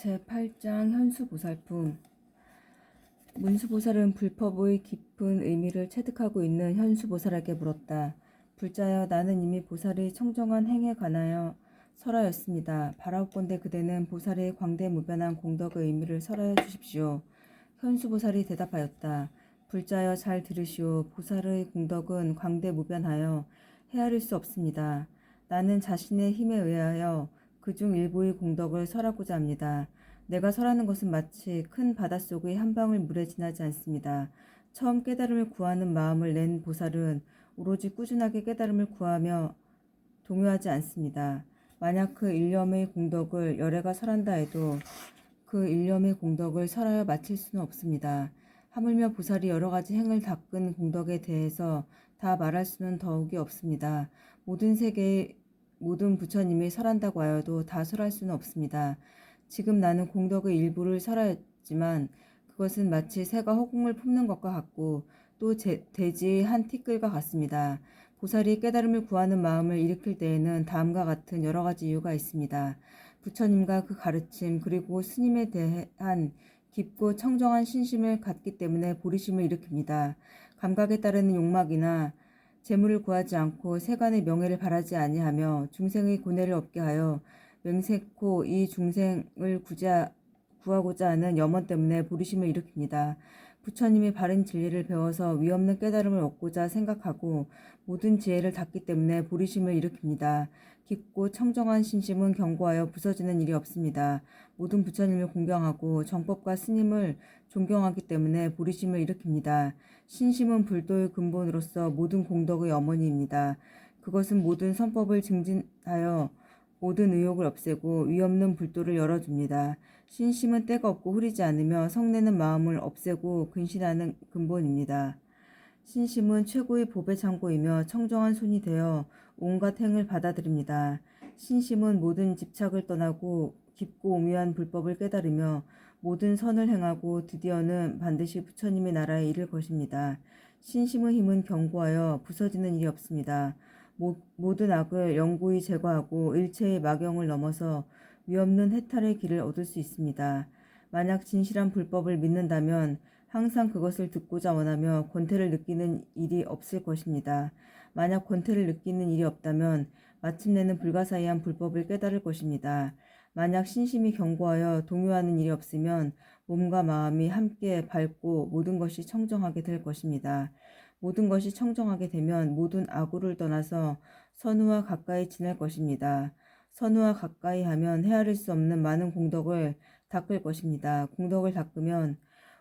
제8장 현수보살품. 문수보살은 불법의 깊은 의미를 체득하고 있는 현수보살에게 물었다. 불자여, 나는 이미 보살의 청정한 행에 관하여 설하였습니다. 바라옵건대 그대는 보살의 광대무변한 공덕의 의미를 설하여 주십시오. 현수보살이 대답하였다. 불자여, 잘 들으시오. 보살의 공덕은 광대무변하여 헤아릴 수 없습니다. 나는 자신의 힘에 의하여 그중 일부의 공덕을 설하고자 합니다. 내가 설하는 것은 마치 큰 바닷속의 한 방울 물에 지나지 않습니다. 처음 깨달음을 구하는 마음을 낸 보살은 오로지 꾸준하게 깨달음을 구하며 동요하지 않습니다. 만약 그 일념의 공덕을 열애가 설한다 해도 그 일념의 공덕을 설하여 마칠 수는 없습니다. 하물며 보살이 여러 가지 행을 닦은 공덕에 대해서 다 말할 수는 더욱이 없습니다. 모든 세계의 모든 부처님이 설한다고 하여도 다 설할 수는 없습니다. 지금 나는 공덕의 일부를 설하였지만 그것은 마치 새가 허공을 품는 것과 같고 또 돼지의 한 티끌과 같습니다. 보살이 깨달음을 구하는 마음을 일으킬 때에는 다음과 같은 여러 가지 이유가 있습니다. 부처님과 그 가르침 그리고 스님에 대한 깊고 청정한 신심을 갖기 때문에 보리심을 일으킵니다. 감각에 따르는 욕망이나 재물을 구하지 않고 세간의 명예를 바라지 아니하며 중생의 고뇌를 없게 하여 맹세코 이 중생을 구하고자 하는 염원 때문에 보리심을 일으킵니다. 부처님이 바른 진리를 배워서 위없는 깨달음을 얻고자 생각하고 모든 지혜를 닫기 때문에 보리심을 일으킵니다. 깊고 청정한 신심은 견고하여 부서지는 일이 없습니다. 모든 부처님을 공경하고 정법과 스님을 존경하기 때문에 보리심을 일으킵니다. 신심은 불도의 근본으로서 모든 공덕의 어머니입니다. 그것은 모든 선법을 증진하여 모든 의욕을 없애고 위없는 불도를 열어줍니다. 신심은 때가 없고 흐리지 않으며 성내는 마음을 없애고 근신하는 근본입니다. 신심은 최고의 법의 창고이며 청정한 손이 되어 온갖 행을 받아들입니다. 신심은 모든 집착을 떠나고 깊고 오묘한 불법을 깨달으며 모든 선을 행하고 드디어는 반드시 부처님의 나라에 이를 것입니다. 신심의 힘은 견고하여 부서지는 일이 없습니다. 모든 악을 영구히 제거하고 일체의 막영을 넘어서 위없는 해탈의 길을 얻을 수 있습니다. 만약 진실한 불법을 믿는다면 항상 그것을 듣고자 원하며 권태를 느끼는 일이 없을 것입니다. 만약 권태를 느끼는 일이 없다면 마침내는 불가사의한 불법을 깨달을 것입니다. 만약 신심이 견고하여 동요하는 일이 없으면 몸과 마음이 함께 밝고 모든 것이 청정하게 될 것입니다. 모든 것이 청정하게 되면 모든 악우를 떠나서 선우와 가까이 지낼 것입니다. 선우와 가까이 하면 헤아릴 수 없는 많은 공덕을 닦을 것입니다. 공덕을 닦으면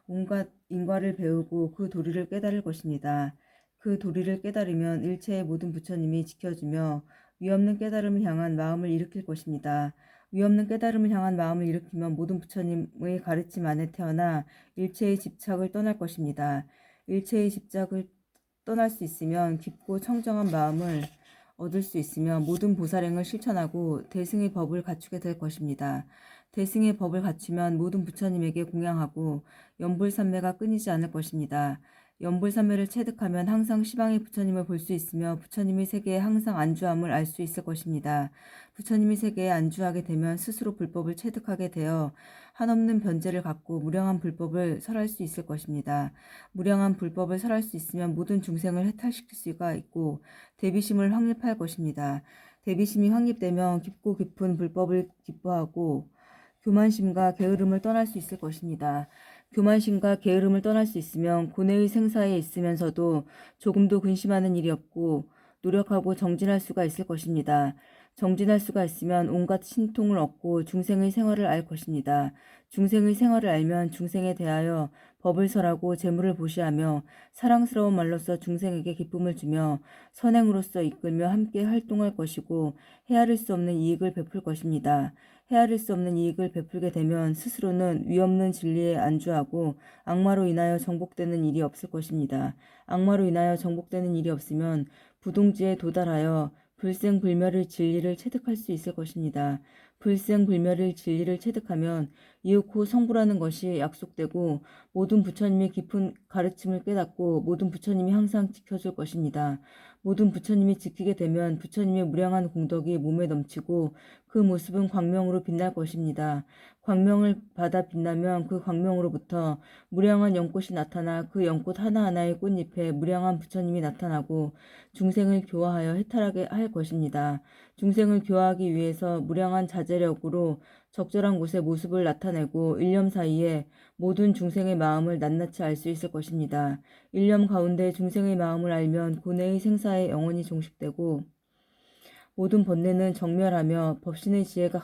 온갖 인과를 배우고 그 도리를 깨달을 것입니다. 그 도리를 깨달으면 일체의 모든 부처님이 지켜주며 위없는 깨달음을 향한 마음을 일으킬 것입니다. 위없는 깨달음을 향한 마음을 일으키면 모든 부처님의 가르침 안에 태어나 일체의 집착을 떠날 것입니다. 일체의 집착을 떠날 수 있으면 깊고 청정한 마음을 얻을 수 있으며 모든 보살행을 실천하고 대승의 법을 갖추게 될 것입니다. 대승의 법을 갖추면 모든 부처님에게 공양하고 연불산매가 끊이지 않을 것입니다. 연불산매를 체득하면 항상 시방의 부처님을 볼 수 있으며 부처님의 세계에 항상 안주함을 알 수 있을 것입니다. 부처님의 세계에 안주하게 되면 스스로 불법을 체득하게 되어 한없는 변제를 갖고 무량한 불법을 설할 수 있을 것입니다. 무량한 불법을 설할 수 있으면 모든 중생을 해탈시킬 수가 있고 대비심을 확립할 것입니다. 대비심이 확립되면 깊고 깊은 불법을 기뻐하고 교만심과 게으름을 떠날 수 있을 것입니다. 교만심과 게으름을 떠날 수 있으면 고뇌의 생사에 있으면서도 조금도 근심하는 일이 없고 노력하고 정진할 수가 있을 것입니다. 정진할 수가 있으면 온갖 신통을 얻고 중생의 생활을 알 것입니다. 중생의 생활을 알면 중생에 대하여 법을 설하고 재물을 보시하며 사랑스러운 말로써 중생에게 기쁨을 주며 선행으로써 이끌며 함께 활동할 것이고 헤아릴 수 없는 이익을 베풀 것입니다. 헤아릴 수 없는 이익을 베풀게 되면 스스로는 위없는 진리에 안주하고 악마로 인하여 정복되는 일이 없을 것입니다. 악마로 인하여 정복되는 일이 없으면 부동지에 도달하여 불생불멸의 진리를 체득할 수 있을 것입니다. 불생불멸의 진리를 체득하면 이윽고 성불하는 것이 약속되고 모든 부처님의 깊은 가르침을 깨닫고 모든 부처님이 항상 지켜줄 것입니다. 모든 부처님이 지키게 되면 부처님의 무량한 공덕이 몸에 넘치고 그 모습은 광명으로 빛날 것입니다. 광명을 받아 빛나면 그 광명으로부터 무량한 연꽃이 나타나 그 연꽃 하나하나의 꽃잎에 무량한 부처님이 나타나고 중생을 교화하여 해탈하게 할 것입니다. 중생을 교화하기 위해서 무량한 자제력으로 적절한 곳에 모습을 나타내고 일념 사이에 모든 중생의 마음을 낱낱이 알 수 있을 것입니다. 일념 가운데 중생의 마음을 알면 고뇌의 생사에 영원히 종식되고 모든 번뇌는 정멸하며 법신의 지혜가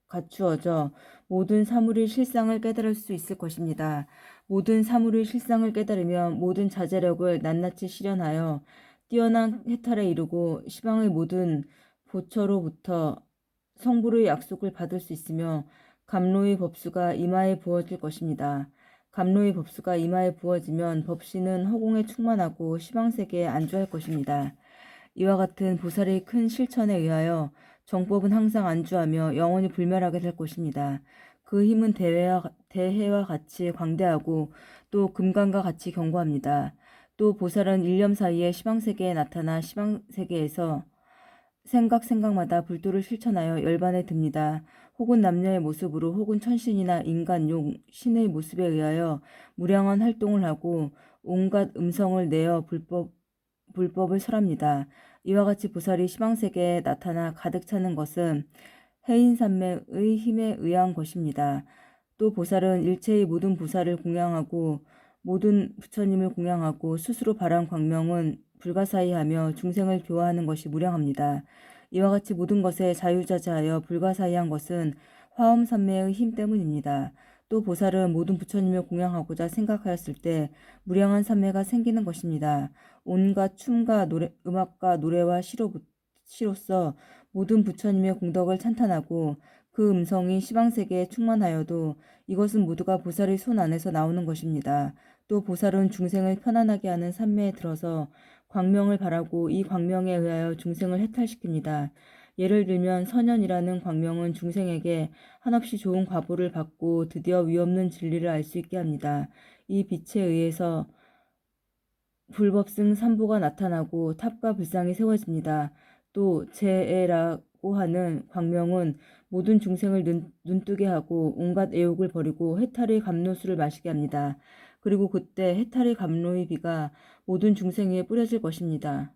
갖추어져 모든 사물의 실상을 깨달을 수 있을 것입니다. 모든 사물의 실상을 깨달으면 모든 자제력을 낱낱이 실현하여 뛰어난 해탈에 이르고 시방의 모든 보처로부터 성불의 약속을 받을 수 있으며 감로의 법수가 이마에 부어질 것입니다. 감로의 법수가 이마에 부어지면 법신은 허공에 충만하고 시방세계에 안주할 것입니다. 이와 같은 보살의 큰 실천에 의하여 정법은 항상 안주하며 영원히 불멸하게 될 것입니다. 그 힘은 대해와 같이 광대하고 또 금강과 같이 견고합니다. 또 보살은 일념 사이에 시방세계에 나타나 시방세계에서 생각마다 불도를 실천하여 열반에 듭니다. 혹은 남녀의 모습으로 혹은 천신이나 인간, 용, 신의 모습에 의하여 무량한 활동을 하고 온갖 음성을 내어 불법을 설합니다. 이와 같이 보살이 시방세계에 나타나 가득 차는 것은 해인산매의 힘에 의한 것입니다. 또 보살은 일체의 모든 보살을 공양하고 모든 부처님을 공양하고 스스로 발한 광명은 불가사의하며 중생을 교화하는 것이 무량합니다. 이와 같이 모든 것에 자유자재하여 불가사의한 것은 화엄산매의 힘 때문입니다. 또 보살은 모든 부처님을 공양하고자 생각하였을 때 무량한 산매가 생기는 것입니다. 온갖 춤과 음악과 노래와 시로서 모든 부처님의 공덕을 찬탄하고 그 음성이 시방세계에 충만하여도 이것은 모두가 보살의 손 안에서 나오는 것입니다. 또 보살은 중생을 편안하게 하는 산매에 들어서 광명을 바라고 이 광명에 의하여 중생을 해탈시킵니다. 예를 들면 선연이라는 광명은 중생에게 한없이 좋은 과보를 받고 드디어 위없는 진리를 알 수 있게 합니다. 이 빛에 의해서 불법승 삼보가 나타나고 탑과 불상이 세워집니다. 또 제애라고 하는 광명은 모든 중생을 눈뜨게 하고 온갖 애욕을 버리고 해탈의 감로수를 마시게 합니다. 그리고 그때 해탈의 감로의 비가 모든 중생 위에 뿌려질 것입니다.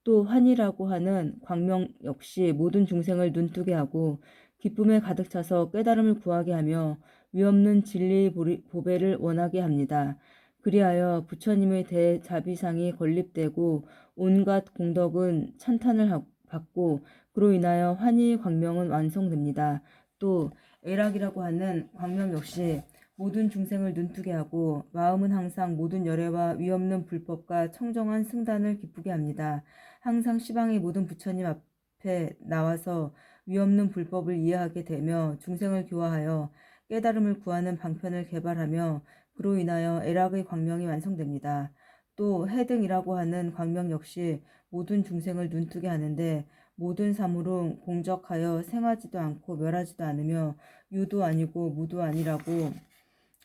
또 환이라고 하는 광명 역시 모든 중생을 눈뜨게 하고 기쁨에 가득 차서 깨달음을 구하게 하며 위없는 진리의 보배를 원하게 합니다. 그리하여 부처님의 대자비상이 건립되고 온갖 공덕은 찬탄을 받고 그로 인하여 환희의 광명은 완성됩니다. 또 애락이라고 하는 광명 역시 모든 중생을 눈뜨게 하고 마음은 항상 모든 열애와 위없는 불법과 청정한 승단을 기쁘게 합니다. 항상 시방의 모든 부처님 앞에 나와서 위없는 불법을 이해하게 되며 중생을 교화하여 깨달음을 구하는 방편을 개발하며 그로 인하여 애락의 광명이 완성됩니다. 또 해등이라고 하는 광명 역시 모든 중생을 눈뜨게 하는데 모든 사물은 공적하여 생하지도 않고 멸하지도 않으며 유도 아니고 무도 아니라고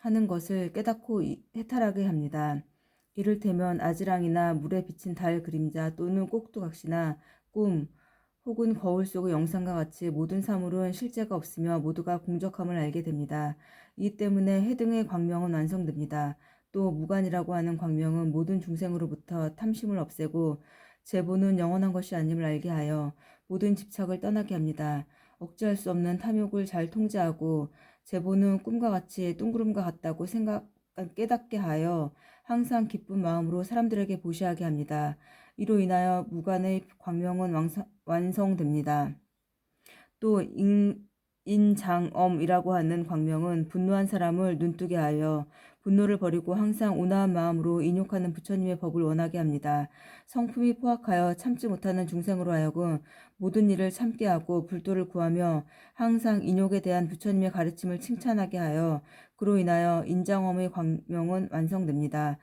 하는 것을 깨닫고 해탈하게 합니다. 이를테면 아지랑이나 물에 비친 달 그림자 또는 꼭두각시나 꿈 혹은 거울 속의 영상과 같이 모든 사물은 실제가 없으며 모두가 공적함을 알게 됩니다. 이 때문에 해등의 광명은 완성됩니다. 또 무관이라고 하는 광명은 모든 중생으로부터 탐심을 없애고 제보는 영원한 것이 아님을 알게 하여 모든 집착을 떠나게 합니다. 억제할 수 없는 탐욕을 잘 통제하고 제보는 꿈과 같이 뚱구름과 같다고 깨닫게 하여 항상 기쁜 마음으로 사람들에게 보시하게 합니다. 이로 인하여 무관의 광명은 완성됩니다. 또 인장엄이라고 하는 광명은 분노한 사람을 눈뜨게 하여 분노를 버리고 항상 온화한 마음으로 인욕하는 부처님의 법을 원하게 합니다. 성품이 포악하여 참지 못하는 중생으로 하여금 모든 일을 참게 하고 불도를 구하며 항상 인욕에 대한 부처님의 가르침을 칭찬하게 하여 그로 인하여 인장엄의 광명은 완성됩니다.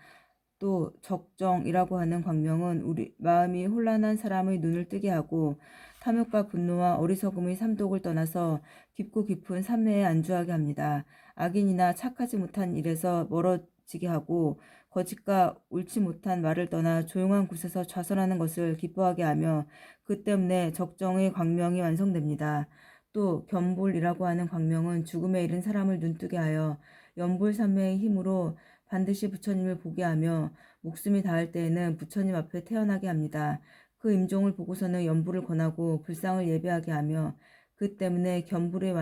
또 적정이라고 하는 광명은 우리 마음이 혼란한 사람의 눈을 뜨게 하고 탐욕과 분노와 어리석음의 삼독을 떠나서 깊고 깊은 삼매에 안주하게 합니다. 악인이나 착하지 못한 일에서 멀어지게 하고 거짓과 옳지 못한 말을 떠나 조용한 곳에서 좌선하는 것을 기뻐하게 하며 그 때문에 적정의 광명이 완성됩니다. 또 겸불이라고 하는 광명은 죽음에 이른 사람을 눈뜨게 하여 연불삼매의 힘으로 반드시 부처님을 보게 하며 목숨이 닿을 때에는 부처님 앞에 태어나게 합니다. 그 임종을 보고서는 연불을 권하고 불상을 예배하게 하며 그 때문에 겸불의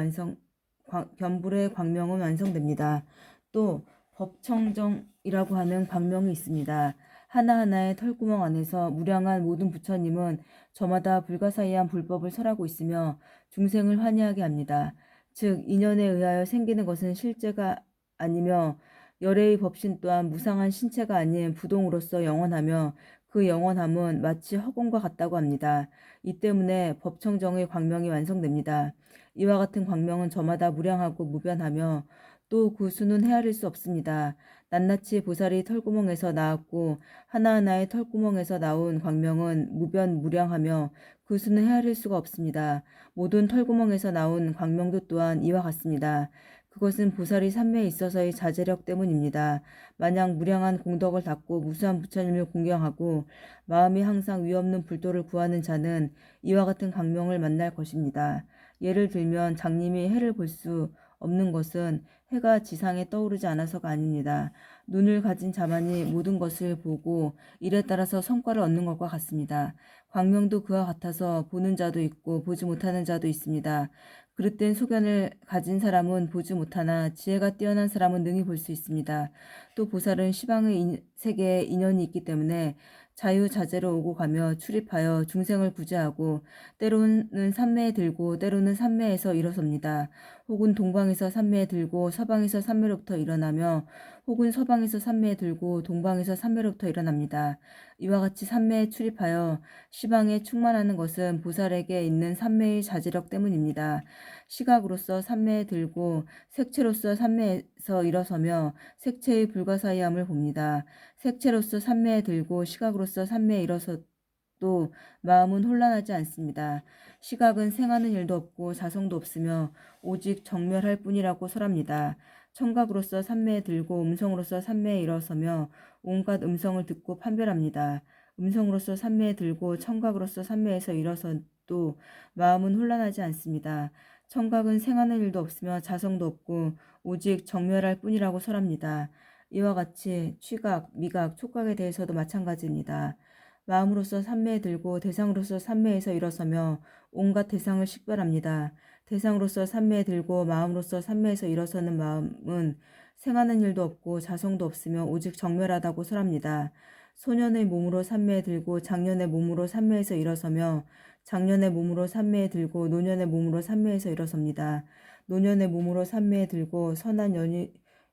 광명은 완성됩니다. 또 법청정이라고 하는 광명이 있습니다. 하나하나의 털구멍 안에서 무량한 모든 부처님은 저마다 불가사의한 불법을 설하고 있으며 중생을 환희하게 합니다. 즉 인연에 의하여 생기는 것은 실제가 아니며 열애의 법신 또한 무상한 신체가 아닌 부동으로서 영원하며 그 영원함은 마치 허공과 같다고 합니다. 이 때문에 법청정의 광명이 완성됩니다. 이와 같은 광명은 저마다 무량하고 무변하며 또 그 수는 헤아릴 수 없습니다. 낱낱이 보살이 털구멍에서 나왔고 하나하나의 털구멍에서 나온 광명은 무변무량하며 그 수는 헤아릴 수가 없습니다. 모든 털구멍에서 나온 광명도 또한 이와 같습니다. 그것은 보살이 삼매에 있어서의 자제력 때문입니다. 만약 무량한 공덕을 닦고 무수한 부처님을 공경하고 마음이 항상 위없는 불도를 구하는 자는 이와 같은 광명을 만날 것입니다. 예를 들면 장님이 해를 볼 수 없는 것은 해가 지상에 떠오르지 않아서가 아닙니다. 눈을 가진 자만이 모든 것을 보고 이에 따라서 성과를 얻는 것과 같습니다. 광명도 그와 같아서 보는 자도 있고 보지 못하는 자도 있습니다. 그릇된 소견을 가진 사람은 보지 못하나 지혜가 뛰어난 사람은 능히 볼 수 있습니다. 또 보살은 시방의 세계에 인연이 있기 때문에 자유자재로 오고 가며 출입하여 중생을 구제하고 때로는 삼매에 들고 때로는 삼매에서 일어섭니다. 혹은 동방에서 삼매에 들고 서방에서 삼매로부터 일어나며 혹은 서방에서 삼매에 들고 동방에서 삼매로부터 일어납니다. 이와 같이 삼매에 출입하여 시방에 충만하는 것은 보살에게 있는 삼매의 자제력 때문입니다. 시각으로서 삼매에 들고 색채로서 삼매에서 일어서며 색채의 불가사의함을 봅니다. 색채로서 삼매에 들고 시각으로서 삼매에 일어서도 마음은 혼란하지 않습니다. 시각은 생하는 일도 없고 자성도 없으며 오직 정멸할 뿐이라고 설합니다. 청각으로서 삼매에 들고 음성으로서 삼매에 일어서며 온갖 음성을 듣고 판별합니다. 음성으로서 삼매에 들고 청각으로서 삼매에서 일어서도 마음은 혼란하지 않습니다. 청각은 생하는 일도 없으며 자성도 없고 오직 정멸할 뿐이라고 설합니다. 이와 같이 취각, 미각, 촉각에 대해서도 마찬가지입니다. 마음으로서 삼매에 들고 대상으로서 삼매에서 일어서며 온갖 대상을 식별합니다. 대상으로서 삼매에 들고 마음으로서 삼매에서 일어서는 마음은 생하는 일도 없고 자성도 없으며 오직 정멸하다고 설합니다. 소년의 몸으로 삼매에 들고 장년의 몸으로 삼매에서 일어서며 장년의 몸으로 삼매에 들고 노년의 몸으로 삼매에서 일어섭니다. 노년의 몸으로 삼매에 들고 선한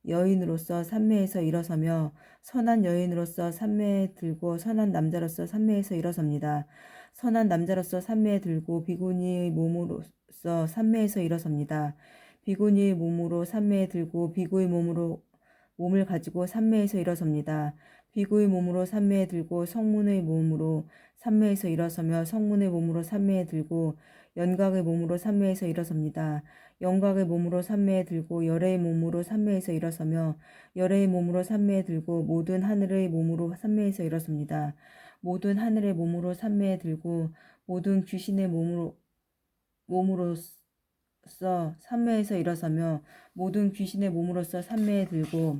여인으로서 삼매에서 일어서며 선한 여인으로서 삼매에 들고 선한 남자로서 삼매에서 일어섭니다. 선한 남자로서 삼매에 들고 비구니의 몸으로서 삼매에서 일어섭니다. 비구니의 몸으로 삼매에 들고 비구의 몸을 가지고 삼매에서 일어섭니다. 비구의 몸으로 삼매에 들고 성문의 몸으로 삼매에서 일어서며 성문의 몸으로 삼매에 들고 연각의 몸으로 삼매에서 일어섭니다. 영각의 몸으로 삼매에 들고 열애의 몸으로 삼매에서 일어서며 열애의 몸으로 삼매에 들고 모든 하늘의 몸으로 삼매에서 일어섭니다. 모든 하늘의 몸으로 삼매에 들고 모든 귀신의 몸으로써 삼매에서 일어서며 모든 귀신의 몸으로써 삼매에 들고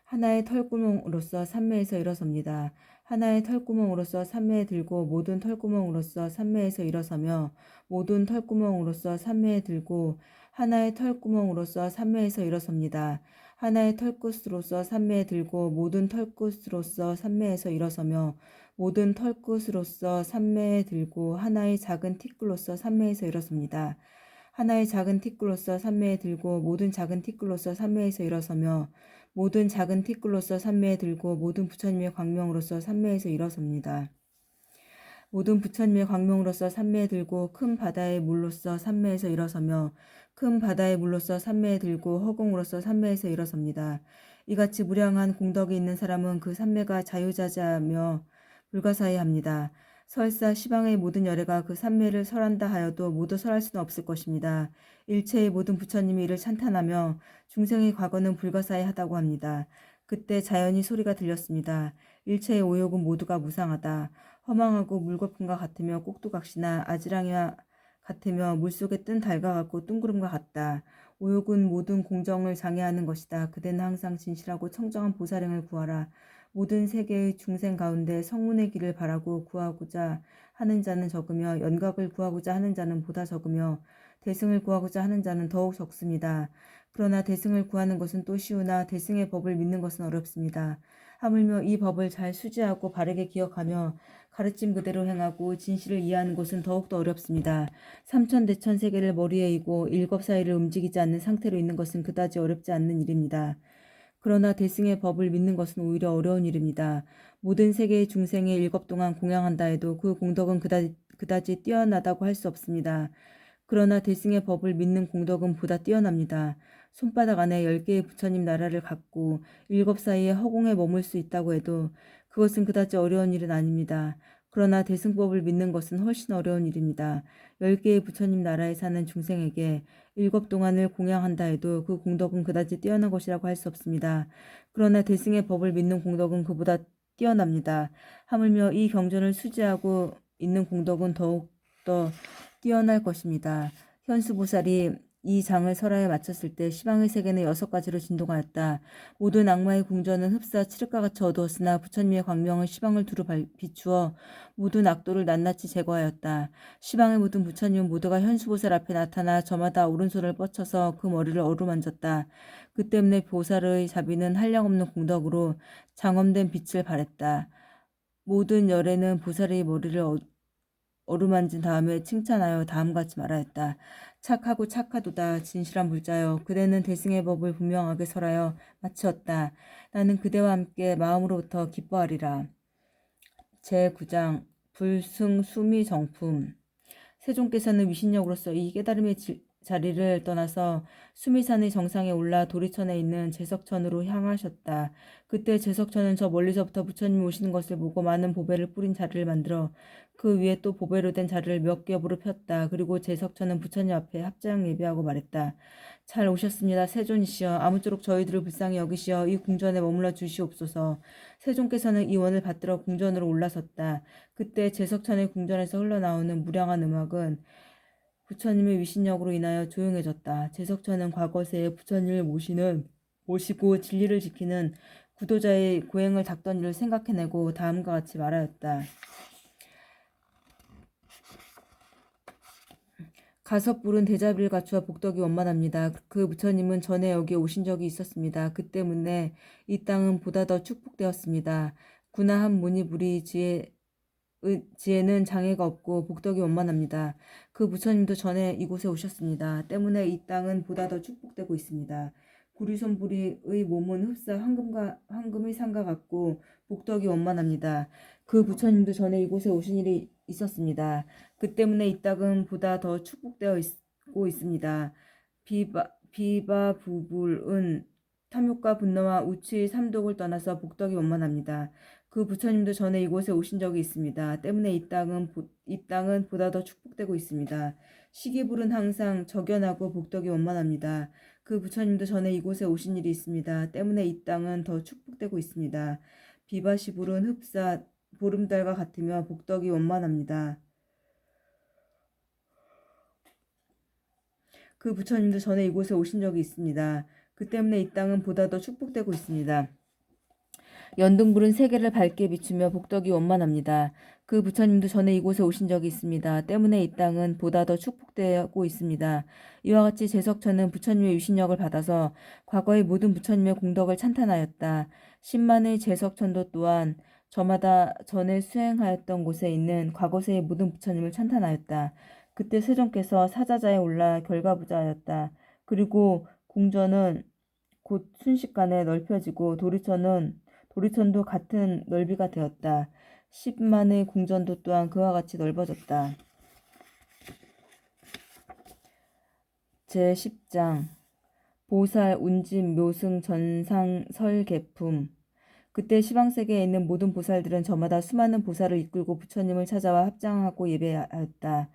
하나의 털구멍으로서 삼매에서 일어섭니다. 하나의 털구멍으로서 삼매에 들고 모든 털구멍으로서 삼매에서 일어서며 모든 털구멍으로서 삼매에 들고 하나의 털구멍으로서 삼매에서 일어섭니다. 하나의 털끝으로서 삼매에 들고 모든 털끝으로서 삼매에서 일어서며 모든 털끝으로서 삼매에 들고 하나의 작은 티끌로서 삼매에서 일어섭니다. 하나의 작은 티끌로서 삼매에 들고 모든 작은 티끌로서 삼매에서 일어서며 모든 작은 티끌로서 삼매에 들고 모든 부처님의 광명으로서 삼매에서 일어섭니다. 모든 부처님의 광명으로서 삼매에 들고 큰 바다의 물로서 삼매에서 일어서며 큰 바다의 물로서 삼매에 들고 허공으로서 삼매에서 일어섭니다. 이같이 무량한 공덕이 있는 사람은 그 삼매가 자유자재하며 불가사의합니다. 설사 시방의 모든 열애가 그 삼매를 설한다 하여도 모두 설할 수는 없을 것입니다. 일체의 모든 부처님이 이를 찬탄하며 중생의 과거는 불가사의하다고 합니다. 그때 자연히 소리가 들렸습니다. 일체의 오욕은 모두가 무상하다. 허망하고 물거품과 같으며 꼭두각시나 아지랑이와 같으며 물속에 뜬 달과 같고 둥구름과 같다. 오욕은 모든 공정을 장애하는 것이다. 그대는 항상 진실하고 청정한 보살행을 구하라. 모든 세계의 중생 가운데 성문의 길을 바라고 구하고자 하는 자는 적으며 연각을 구하고자 하는 자는 보다 적으며 대승을 구하고자 하는 자는 더욱 적습니다. 그러나 대승을 구하는 것은 또 쉬우나 대승의 법을 믿는 것은 어렵습니다. 하물며 이 법을 잘 수지하고 바르게 기억하며 가르침 그대로 행하고 진실을 이해하는 것은 더욱더 어렵습니다. 삼천대천 세계를 머리에 이고 일곱 사이를 움직이지 않는 상태로 있는 것은 그다지 어렵지 않는 일입니다. 그러나 대승의 법을 믿는 것은 오히려 어려운 일입니다. 모든 세계의 중생의 일곱 동안 공양한다 해도 그 공덕은 그다지 뛰어나다고 할 수 없습니다. 그러나 대승의 법을 믿는 공덕은 보다 뛰어납니다. 손바닥 안에 10개의 부처님 나라를 갖고 일곱 사이에 허공에 머물 수 있다고 해도 그것은 그다지 어려운 일은 아닙니다. 그러나 대승법을 믿는 것은 훨씬 어려운 일입니다. 10개의 부처님 나라에 사는 중생에게 일곱 동안을 공양한다 해도 그 공덕은 그다지 뛰어난 것이라고 할 수 없습니다. 그러나 대승의 법을 믿는 공덕은 그보다 뛰어납니다. 하물며 이 경전을 수지하고 있는 공덕은 더욱더 뛰어날 것입니다. 현수보살이 이 장을 설화에 마쳤을 때 시방의 세계는 6가지로 진동하였다. 모든 악마의 궁전은 흡사 칠흑과 같이 어두웠으나 부처님의 광명은 시방을 두루 비추어 모든 악도를 낱낱이 제거하였다. 시방의 모든 부처님은 모두가 현수보살 앞에 나타나 저마다 오른손을 뻗쳐서 그 머리를 어루만졌다. 그 때문에 보살의 자비는 한량없는 공덕으로 장엄된 빛을 발했다. 모든 열애는 보살의 머리를 어루만진 다음에 칭찬하여 다음같이 말하였다. 착하고 착하도다 진실한 불자여 그대는 대승의 법을 분명하게 설하여 마치었다. 나는 그대와 함께 마음으로부터 기뻐하리라. 제9장 불승수미정품. 세종께서는 위신력으로서 이 깨달음의 자리를 떠나서 수미산의 정상에 올라 도리천에 있는 제석천으로 향하셨다. 그때 제석천은 저 멀리서부터 부처님이 오시는 것을 보고 많은 보배를 뿌린 자리를 만들어 그 위에 또 보배로 된 자리를 몇 겹으로 폈다. 그리고 제석천은 부처님 앞에 합장 예배하고 말했다. 잘 오셨습니다. 세존이시여. 아무쪼록 저희들을 불쌍히 여기시어 이 궁전에 머물러 주시옵소서. 세종께서는 이 원을 받들어 궁전으로 올라섰다. 그때 제석천의 궁전에서 흘러나오는 무량한 음악은 부처님의 위신력으로 인하여 조용해졌다. 제석천은 과거세에 부처님을 모시고 진리를 지키는 구도자의 고행을 닦던 일을 생각해내고 다음과 같이 말하였다. 가섭불은 대자비를 갖추어 복덕이 원만합니다. 그 부처님은 전에 여기에 오신 적이 있었습니다. 그 때문에 이 땅은 보다 더 축복되었습니다. 구나한 무니불이 지혜는 장애가 없고 복덕이 원만합니다. 그 부처님도 전에 이곳에 오셨습니다. 때문에 이 땅은 보다 더 축복되고 있습니다. 구리손불이의 몸은 흡사 황금의 상과 같고 복덕이 원만합니다. 그 부처님도 전에 이곳에 오신 일이 있었습니다. 그 때문에 이 땅은 보다 더 축복되어 있고 있습니다. 비바부불은 탐욕과 분노와 우치의 삼독을 떠나서 복덕이 원만합니다. 그 부처님도 전에 이곳에 오신 적이 있습니다. 때문에 이 땅은 보다 더 축복되고 있습니다. 시기불은 항상 적연하고 복덕이 원만합니다. 그 부처님도 전에 이곳에 오신 일이 있습니다. 때문에 이 땅은 더 축복되고 있습니다. 비바시불은 흡사 보름달과 같으며 복덕이 원만합니다. 그 부처님도 전에 이곳에 오신 적이 있습니다. 그 때문에 이 땅은 보다 더 축복되고 있습니다. 연등불은 세계를 밝게 비추며 복덕이 원만합니다. 그 부처님도 전에 이곳에 오신 적이 있습니다. 때문에 이 땅은 보다 더 축복되고 있습니다. 이와 같이 제석천은 부처님의 유신력을 받아서 과거의 모든 부처님의 공덕을 찬탄하였다. 10만의 제석천도 또한 저마다 전에 수행하였던 곳에 있는 과거세의 모든 부처님을 찬탄하였다. 그때 세종께서 사자자에 올라 결과부자하였다. 그리고 궁전은 곧 순식간에 넓혀지고 도리천도 같은 넓이가 되었다. 10만의 궁전도 또한 그와 같이 넓어졌다. 제10장 보살, 운진, 묘승, 전상, 설계품. 그때 시방세계에 있는 모든 보살들은 저마다 수많은 보살을 이끌고 부처님을 찾아와 합장하고 예배하였다.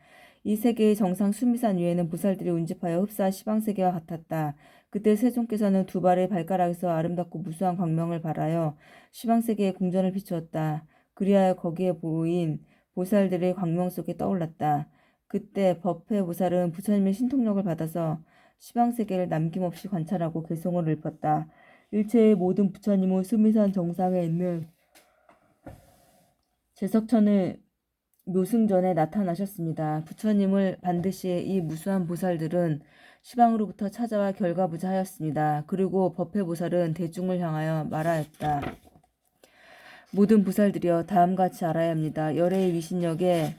이 세계의 정상 수미산 위에는 보살들이 운집하여 흡사 시방세계와 같았다. 그때 세존께서는 두 발의 발가락에서 아름답고 무수한 광명을 발하여 시방세계의 궁전을 비추었다. 그리하여 거기에 보인 보살들의 광명 속에 떠올랐다. 그때 법회 보살은 부처님의 신통력을 받아서 시방세계를 남김없이 관찰하고 개성을 읊었다. 일체의 모든 부처님은 수미산 정상에 있는 제석천의 묘승전에 나타나셨습니다. 부처님을 반드시 이 무수한 보살들은 시방으로부터 찾아와 결과부자하였습니다. 그리고 법회보살은 대중을 향하여 말하였다. 모든 보살들이여 다음같이 알아야 합니다. 열애의 위신력에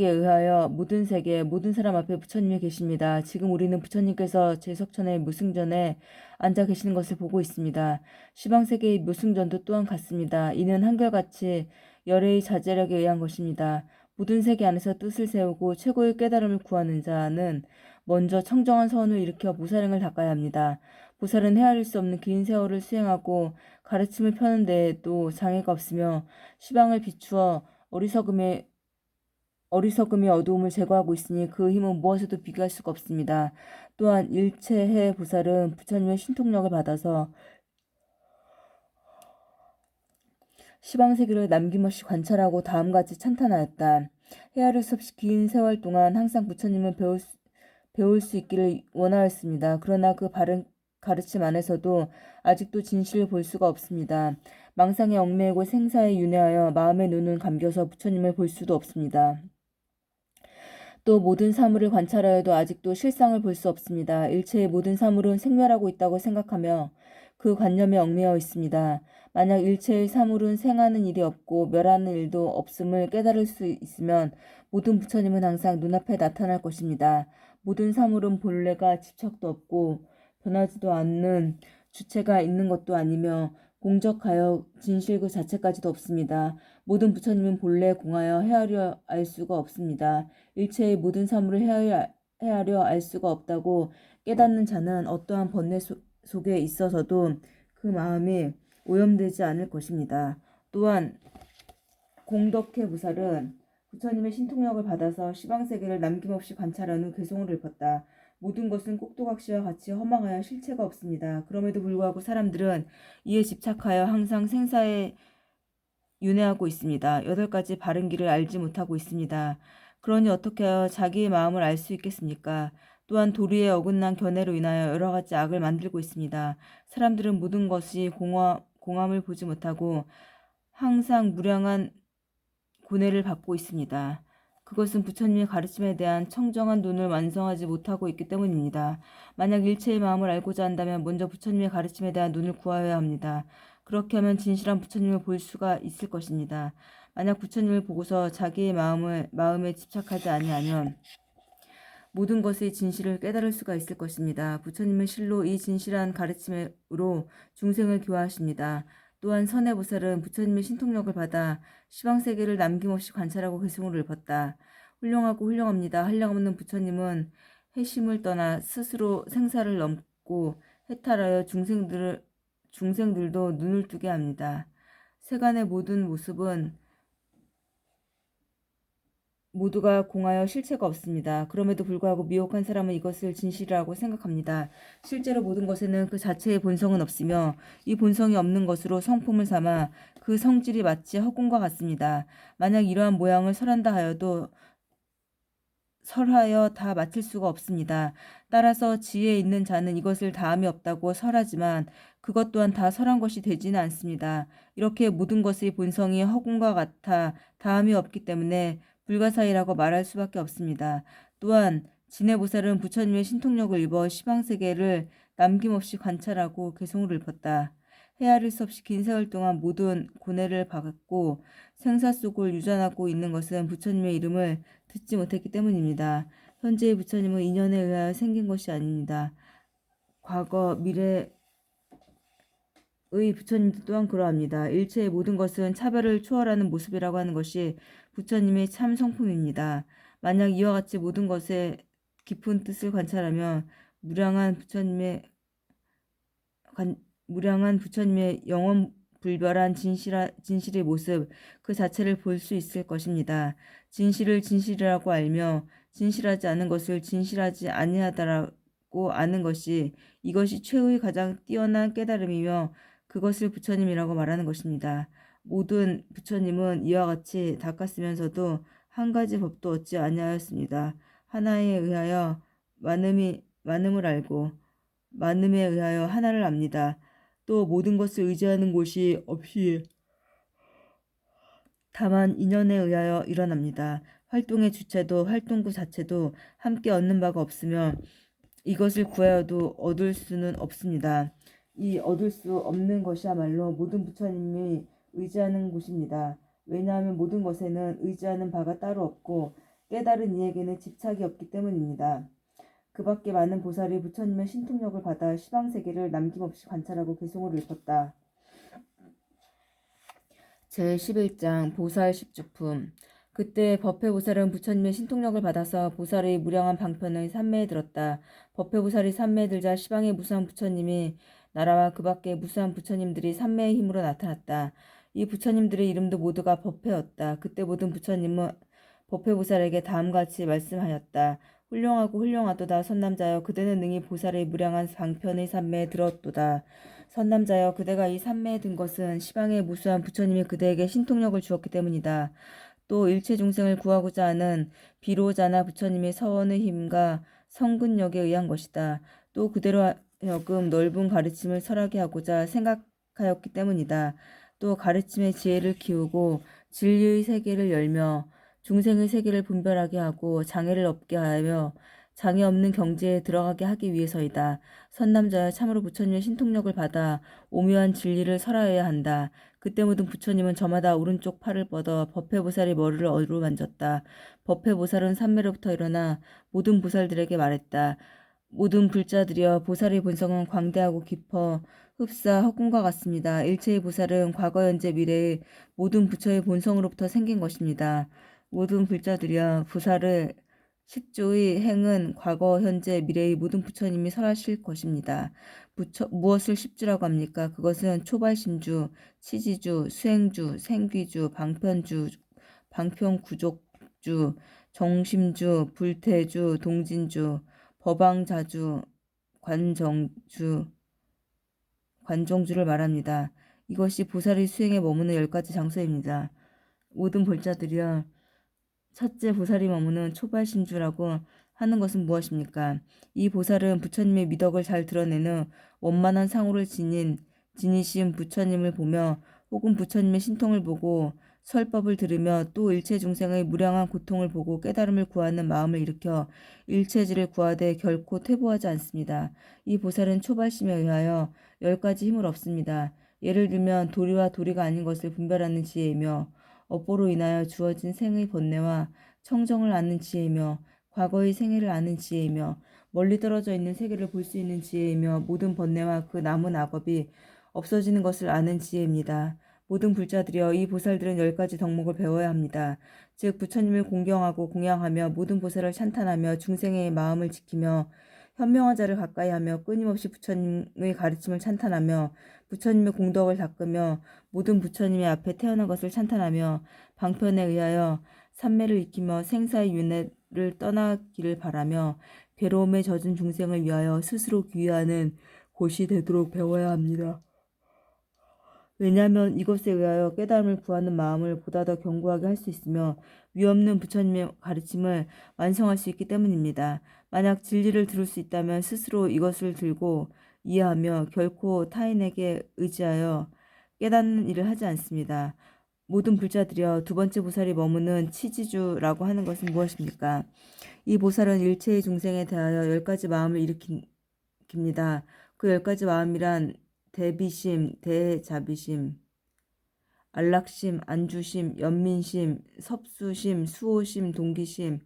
의하여 모든 세계 모든 사람 앞에 부처님이 계십니다. 지금 우리는 부처님께서 제석천의 묘승전에 앉아 계시는 것을 보고 있습니다. 시방세계의 묘승전도 또한 같습니다. 이는 한결같이 열애의 자제력에 의한 것입니다. 모든 세계 안에서 뜻을 세우고 최고의 깨달음을 구하는 자는 먼저 청정한 선을 일으켜 보살행을 닦아야 합니다. 보살은 헤아릴 수 없는 긴 세월을 수행하고 가르침을 펴는 데에도 장애가 없으며 시방을 비추어 어리석음의 어두움을 제거하고 있으니 그 힘은 무엇에도 비교할 수가 없습니다. 또한 일체해 보살은 부처님의 신통력을 받아서 시방세계를 남김없이 관찰하고 다음같이 찬탄하였다. 헤아릴 수 없이 긴 세월 동안 항상 부처님을 배울 수 있기를 원하였습니다. 그러나 그 바른 가르침 안에서도 아직도 진실을 볼 수가 없습니다. 망상에 얽매이고 생사에 윤회하여 마음의 눈은 감겨서 부처님을 볼 수도 없습니다. 또 모든 사물을 관찰하여도 아직도 실상을 볼 수 없습니다. 일체의 모든 사물은 생멸하고 있다고 생각하며 그 관념에 얽매여 있습니다. 만약 일체의 사물은 생하는 일이 없고 멸하는 일도 없음을 깨달을 수 있으면 모든 부처님은 항상 눈앞에 나타날 것입니다. 모든 사물은 본래가 집착도 없고 변하지도 않는 주체가 있는 것도 아니며 공적하여 진실 그 자체까지도 없습니다. 모든 부처님은 본래 공하여 헤아려 알 수가 없습니다. 일체의 모든 사물을 헤아려 알 수가 없다고 깨닫는 자는 어떠한 번뇌 속에 있어서도 그 마음이 오염되지 않을 것입니다. 또한 공덕해 보살은 부처님의 신통력을 받아서 시방세계를 남김없이 관찰한 후 개송을 읊었다. 모든 것은 꼭두각시와 같이 허망하여 실체가 없습니다. 그럼에도 불구하고 사람들은 이에 집착하여 항상 생사에 윤회하고 있습니다. 8가지 바른 길을 알지 못하고 있습니다. 그러니 어떻게 하여 자기의 마음을 알 수 있겠습니까? 또한 도리에 어긋난 견해로 인하여 여러 가지 악을 만들고 있습니다. 사람들은 모든 것이 공함을 보지 못하고 항상 무량한 고뇌를 받고 있습니다. 그것은 부처님의 가르침에 대한 청정한 눈을 완성하지 못하고 있기 때문입니다. 만약 일체의 마음을 알고자 한다면 먼저 부처님의 가르침에 대한 눈을 구하여야 합니다. 그렇게 하면 진실한 부처님을 볼 수가 있을 것입니다. 만약 부처님을 보고서 자기의 마음에 집착하지 아니하면 모든 것의 진실을 깨달을 수가 있을 것입니다. 부처님은 실로 이 진실한 가르침으로 중생을 교화하십니다. 또한 선해보살은 부처님의 신통력을 받아 시방세계를 남김없이 관찰하고 개송을 읊었다. 훌륭하고 훌륭합니다. 한량없는 부처님은 해심을 떠나 스스로 생사를 넘고 해탈하여 중생들도 눈을 뜨게 합니다. 세간의 모든 모습은 모두가 공하여 실체가 없습니다. 그럼에도 불구하고 미혹한 사람은 이것을 진실이라고 생각합니다. 실제로 모든 것에는 그 자체의 본성은 없으며 이 본성이 없는 것으로 성품을 삼아 그 성질이 마치 허공과 같습니다. 만약 이러한 모양을 설한다 하여도 설하여 다 마칠 수가 없습니다. 따라서 지혜 있는 자는 이것을 다함이 없다고 설하지만 그것 또한 다 설한 것이 되지는 않습니다. 이렇게 모든 것의 본성이 허공과 같아 다함이 없기 때문에 불가사의라고 말할 수밖에 없습니다. 또한 진해보살은 부처님의 신통력을 입어 시방세계를 남김없이 관찰하고 개송을 읊었다. 헤아릴 수 없이 긴 세월 동안 모든 고뇌를 받고 생사 속을 유전하고 있는 것은 부처님의 이름을 듣지 못했기 때문입니다. 현재의 부처님은 인연에 의하여 생긴 것이 아닙니다. 과거, 미래의 부처님도 또한 그러합니다. 일체의 모든 것은 차별을 초월하는 모습이라고 하는 것이 부처님의 참 성품입니다. 만약 이와 같이 모든 것의 깊은 뜻을 관찰하면 무량한 부처님의 영원 불별한 진실의 모습 그 자체를 볼 수 있을 것입니다. 진실을 진실이라고 알며 진실하지 않은 것을 진실하지 아니하다라고 아는 것이 이것이 최후의 가장 뛰어난 깨달음이며 그것을 부처님이라고 말하는 것입니다. 모든 부처님은 이와 같이 닦았으면서도 한 가지 법도 얻지 아니하였습니다. 하나에 의하여 많음을 알고 많음에 의하여 하나를 압니다. 또 모든 것을 의지하는 곳이 없이 다만 인연에 의하여 일어납니다. 활동의 주체도 활동구 자체도 함께 얻는 바가 없으며 이것을 구하여도 얻을 수는 없습니다. 이 얻을 수 없는 것이야말로 모든 부처님이 의지하는 곳입니다. 왜냐하면 모든 것에는 의지하는 바가 따로 없고 깨달은 이에게는 집착이 없기 때문입니다. 그 밖에 많은 보살이 부처님의 신통력을 받아 시방세계를 남김없이 관찰하고 개송을 읊었다. 제11장 보살 십주품. 그때 법회보살은 부처님의 신통력을 받아서 보살의 무량한 방편의 산매에 들었다. 법회보살이 산매에 들자 시방의 무수한 부처님이 나라와 그 밖의 무수한 부처님들이 산매의 힘으로 나타났다. 이 부처님들의 이름도 모두가 법회였다. 그때 모든 부처님은 법회보살에게 다음같이 말씀하였다. 훌륭하고 훌륭하도다 선남자여 그대는 능히 보살의 무량한 방편의 산매에 들었도다. 선남자여 그대가 이 산매에 든 것은 시방의 무수한 부처님이 그대에게 신통력을 주었기 때문이다. 또 일체 중생을 구하고자 하는 비로자나 부처님의 서원의 힘과 성근력에 의한 것이다. 또 그대로 하여금 넓은 가르침을 설하게 하고자 생각하였기 때문이다. 또 가르침의 지혜를 키우고 진리의 세계를 열며 중생의 세계를 분별하게 하고 장애를 없게 하며 장애 없는 경지에 들어가게 하기 위해서이다. 선남자여 참으로 부처님의 신통력을 받아 오묘한 진리를 설하여야 한다. 그때 모든 부처님은 저마다 오른쪽 팔을 뻗어 법회보살의 머리를 어루만졌다. 법회보살은 산매로부터 일어나 모든 보살들에게 말했다. 모든 불자들이여 보살의 본성은 광대하고 깊어 흡사 허공과 같습니다. 일체의 보살은 과거 현재 미래의 모든 부처의 본성으로부터 생긴 것입니다. 모든 불자들이여 보살을 십조의 행은 과거 현재 미래의 모든 부처님이 설하실 것입니다. 무엇을 십주라고 합니까? 그것은 초발심주, 치지주, 수행주, 생귀주, 방편주, 방편구족주, 정심주, 불태주, 동진주, 법왕자주, 관종주를 말합니다. 이것이 보살의 수행에 머무는 10가지 장소입니다. 모든 볼자들이여 첫째 보살이 머무는 초발심주라고 하는 것은 무엇입니까? 이 보살은 부처님의 미덕을 잘 드러내는 원만한 상호를 지니신 부처님을 보며 혹은 부처님의 신통을 보고 설법을 들으며 또 일체 중생의 무량한 고통을 보고 깨달음을 구하는 마음을 일으켜 일체지를 구하되 결코 퇴보하지 않습니다. 이 보살은 초발심에 의하여 10가지 힘을 얻습니다. 예를 들면 도리와 도리가 아닌 것을 분별하는 지혜이며 업보로 인하여 주어진 생의 번뇌와 청정을 아는 지혜이며 과거의 생애를 아는 지혜이며 멀리 떨어져 있는 세계를 볼 수 있는 지혜이며 모든 번뇌와 그 남은 악업이 없어지는 것을 아는 지혜입니다. 모든 불자들이여 이 보살들은 10가지 덕목을 배워야 합니다. 즉 부처님을 공경하고 공양하며 모든 보살을 찬탄하며 중생의 마음을 지키며 현명한 자를 가까이 하며 끊임없이 부처님의 가르침을 찬탄하며 부처님의 공덕을 닦으며 모든 부처님의 앞에 태어난 것을 찬탄하며 방편에 의하여 삼매를 익히며 생사의 윤회를 떠나기를 바라며 괴로움에 젖은 중생을 위하여 스스로 귀의하는 곳이 되도록 배워야 합니다. 왜냐하면 이것에 의하여 깨달음을 구하는 마음을 보다 더 견고하게 할 수 있으며 위없는 부처님의 가르침을 완성할 수 있기 때문입니다. 만약 진리를 들을 수 있다면 스스로 이것을 들고 이해하며 결코 타인에게 의지하여 깨닫는 일을 하지 않습니다. 모든 불자들이여 두 번째 보살이 머무는 치지주라고 하는 것은 무엇입니까? 이 보살은 일체의 중생에 대하여 10가지 마음을 일으킵니다. 그 10가지 마음이란 대비심, 대자비심, 안락심, 안주심, 연민심, 섭수심, 수호심, 동기심,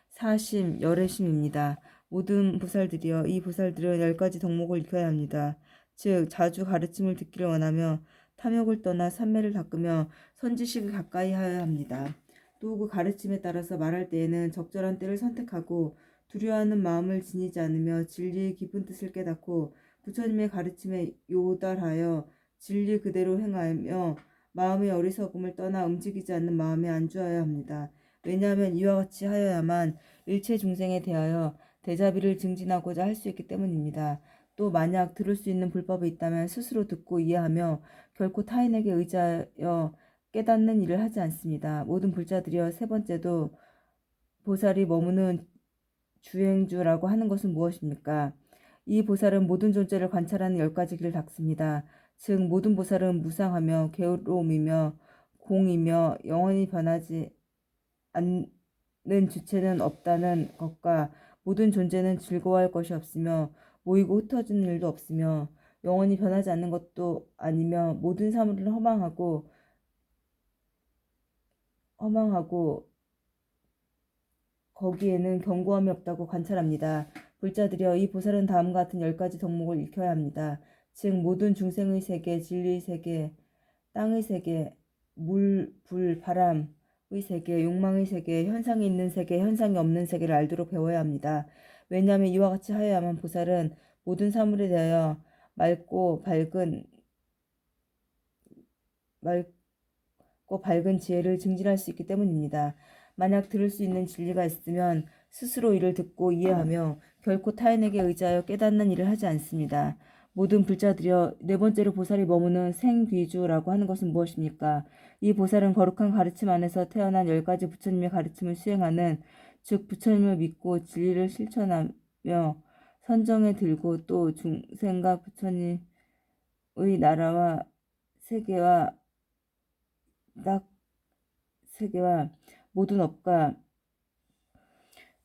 사심, 열애심입니다. 모든 보살들이여 이 보살들은 10가지 덕목을 익혀야 합니다. 즉 자주 가르침을 듣기를 원하며 탐욕을 떠나 삼매를 닦으며 선지식을 가까이 하여야 합니다. 또 그 가르침에 따라서 말할 때에는 적절한 때를 선택하고 두려워하는 마음을 지니지 않으며 진리의 깊은 뜻을 깨닫고 부처님의 가르침에 요달하여 진리 그대로 행하며 마음의 어리석음을 떠나 움직이지 않는 마음에 안주하여야 합니다. 왜냐하면 이와 같이 하여야만 일체 중생에 대하여 대자비를 증진하고자 할 수 있기 때문입니다. 또 만약 들을 수 있는 불법이 있다면 스스로 듣고 이해하며 결코 타인에게 의지하여 깨닫는 일을 하지 않습니다. 모든 불자들이여, 세 번째도 보살이 머무는 주행주라고 하는 것은 무엇입니까? 이 보살은 모든 존재를 관찰하는 10가지 길을 닦습니다. 즉 모든 보살은 무상하며 괴로움이며 공이며 영원히 변하지 않는 주체는 없다는 것과 모든 존재는 즐거워할 것이 없으며 모이고 흩어지는 일도 없으며 영원히 변하지 않는 것도 아니며 모든 사물을 허망하고 거기에는 견고함이 없다고 관찰합니다. 불자들여, 이 보살은 다음과 같은 10가지 덕목을 익혀야 합니다. 즉 모든 중생의 세계, 진리의 세계, 땅의 세계, 물, 불, 바람의 세계, 욕망의 세계, 현상이 있는 세계, 현상이 없는 세계를 알도록 배워야 합니다. 왜냐하면 이와 같이 하여야만 보살은 모든 사물에 대하여 맑고 밝은 지혜를 증진할 수 있기 때문입니다. 만약 들을 수 있는 진리가 있으면 스스로 이를 듣고 이해하며 결코 타인에게 의지하여 깨닫는 일을 하지 않습니다. 모든 불자들여, 네 번째로 보살이 머무는 생귀주라고 하는 것은 무엇입니까? 이 보살은 거룩한 가르침 안에서 태어난 10가지 부처님의 가르침을 수행하는, 즉 부처님을 믿고 진리를 실천하며 선정에 들고 또 중생과 부처님의 나라와 세계와 세계와 모든 업과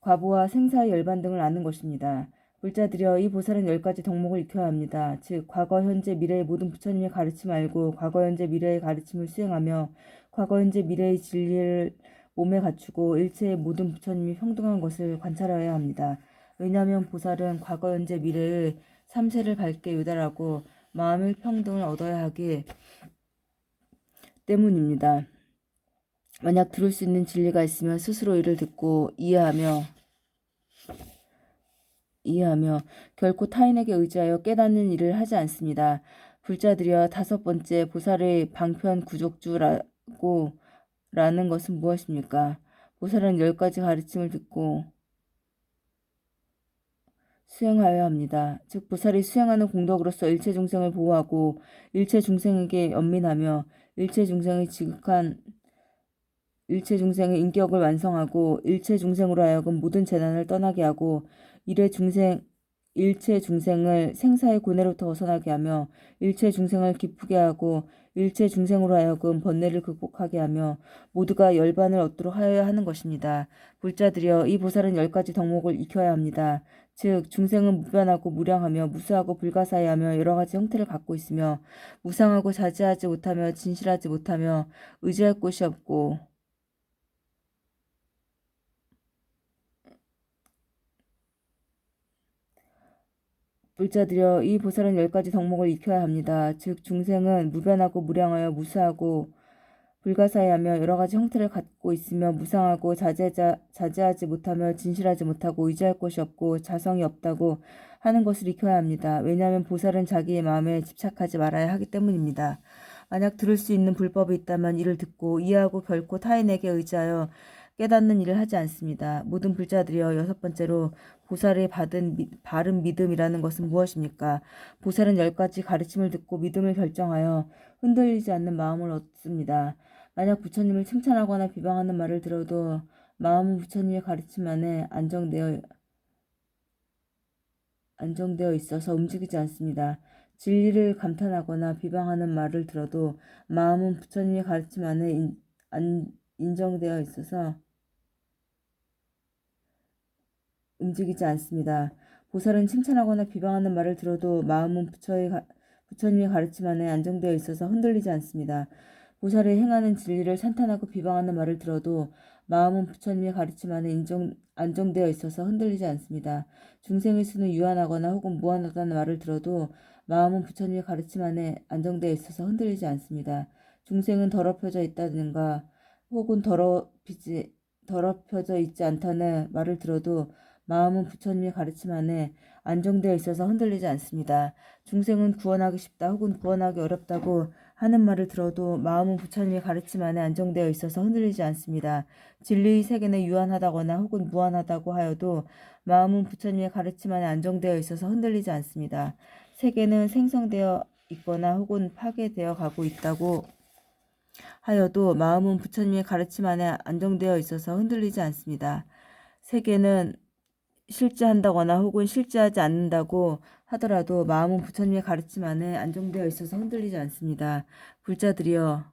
과보와 생사의 열반 등을 아는 것입니다. 불자들여, 이 보살은 10가지 덕목을 익혀야 합니다. 즉 과거 현재 미래의 모든 부처님의 가르침을 알고 과거 현재 미래의 가르침을 수행하며 과거 현재 미래의 진리를 몸에 갖추고 일체의 모든 부처님이 평등한 것을 관찰하여야 합니다. 왜냐하면 보살은 과거 현재 미래의 3세를 밝게 요달하고 마음의 평등을 얻어야 하기 때문입니다. 만약 들을 수 있는 진리가 있으면 스스로 이를 듣고 이해하며 결코 타인에게 의지하여 깨닫는 일을 하지 않습니다. 불자들이여, 다섯 번째 보살의 방편 구족주라고 라는 것은 무엇입니까? 보살은 10가지 가르침을 듣고 수행하여야 합니다. 즉 보살이 수행하는 공덕으로서 일체 중생을 보호하고 일체 중생에게 연민하며 일체 중생의 인격을 완성하고 일체 중생으로 하여금 모든 재난을 떠나게 하고 일체 중생을 생사의 고뇌로부터 벗어나게 하며 일체 중생을 기쁘게 하고 일체 중생으로 하여금 번뇌를 극복하게 하며 모두가 열반을 얻도록 하여야 하는 것입니다. 불자들여, 이 보살은 10가지 덕목을 익혀야 합니다. 즉 중생은 무변하고 무량하며 무수하고 불가사의하며 여러가지 형태를 갖고 있으며 무상하고 자제하지 못하며 진실하지 못하며 의지할 곳이 없고 불자들여, 이 보살은 10가지 덕목을 익혀야 합니다. 즉 중생은 무변하고 무량하여 무수하고 불가사의하며 여러가지 형태를 갖고 있으며 무상하고 자제하지 못하며 진실하지 못하고 의지할 곳이 없고 자성이 없다고 하는 것을 익혀야 합니다. 왜냐하면 보살은 자기의 마음에 집착하지 말아야 하기 때문입니다. 만약 들을 수 있는 불법이 있다면 이를 듣고 이해하고 결코 타인에게 의지하여 깨닫는 일을 하지 않습니다. 모든 불자들이여, 여섯 번째로 보살의 바른 믿음이라는 것은 무엇입니까? 보살은 10가지 가르침을 듣고 믿음을 결정하여 흔들리지 않는 마음을 얻습니다. 만약 부처님을 칭찬하거나 비방하는 말을 들어도 마음은 부처님의 가르침 안에 안정되어 있어서 움직이지 않습니다. 진리를 감탄하거나 비방하는 말을 들어도 마음은 부처님의 가르침 안에 인정되어 있어서 움직이지 않습니다. 보살은 칭찬하거나 비방하는 말을 들어도 마음은 부처님의 가르침 안에 안정되어 있어서 흔들리지 않습니다. 보살이 행하는 진리를 산탄하고 비방하는 말을 들어도 마음은 부처님의 가르침 안에 안정되어 있어서 흔들리지 않습니다. 중생의 수는 유한하거나 혹은 무한하다는 말을 들어도 마음은 부처님의 가르침 안에 안정되어 있어서 흔들리지 않습니다. 중생은 더럽혀져 있다든가 혹은 더럽혀져 있지 않다는 말을 들어도 마음은 부처님의 가르침 안에 안정되어 있어서 흔들리지 않습니다. 중생은 구원하기 쉽다 혹은 구원하기 어렵다고 하는 말을 들어도 마음은 부처님의 가르침 안에 안정되어 있어서 흔들리지 않습니다. 진리의 세계는 유한하다거나 혹은 무한하다고 하여도 마음은 부처님의 가르침 안에 안정되어 있어서 흔들리지 않습니다. 세계는 생성되어 있거나 혹은 파괴되어 가고 있다고 하여도 마음은 부처님의 가르침 안에 안정되어 있어서 흔들리지 않습니다. 세계는 실제한다거나 혹은 실제하지 않는다고 하더라도 마음은 부처님의 가르침 안에 안정되어 있어서 흔들리지 않습니다. 불자들이여,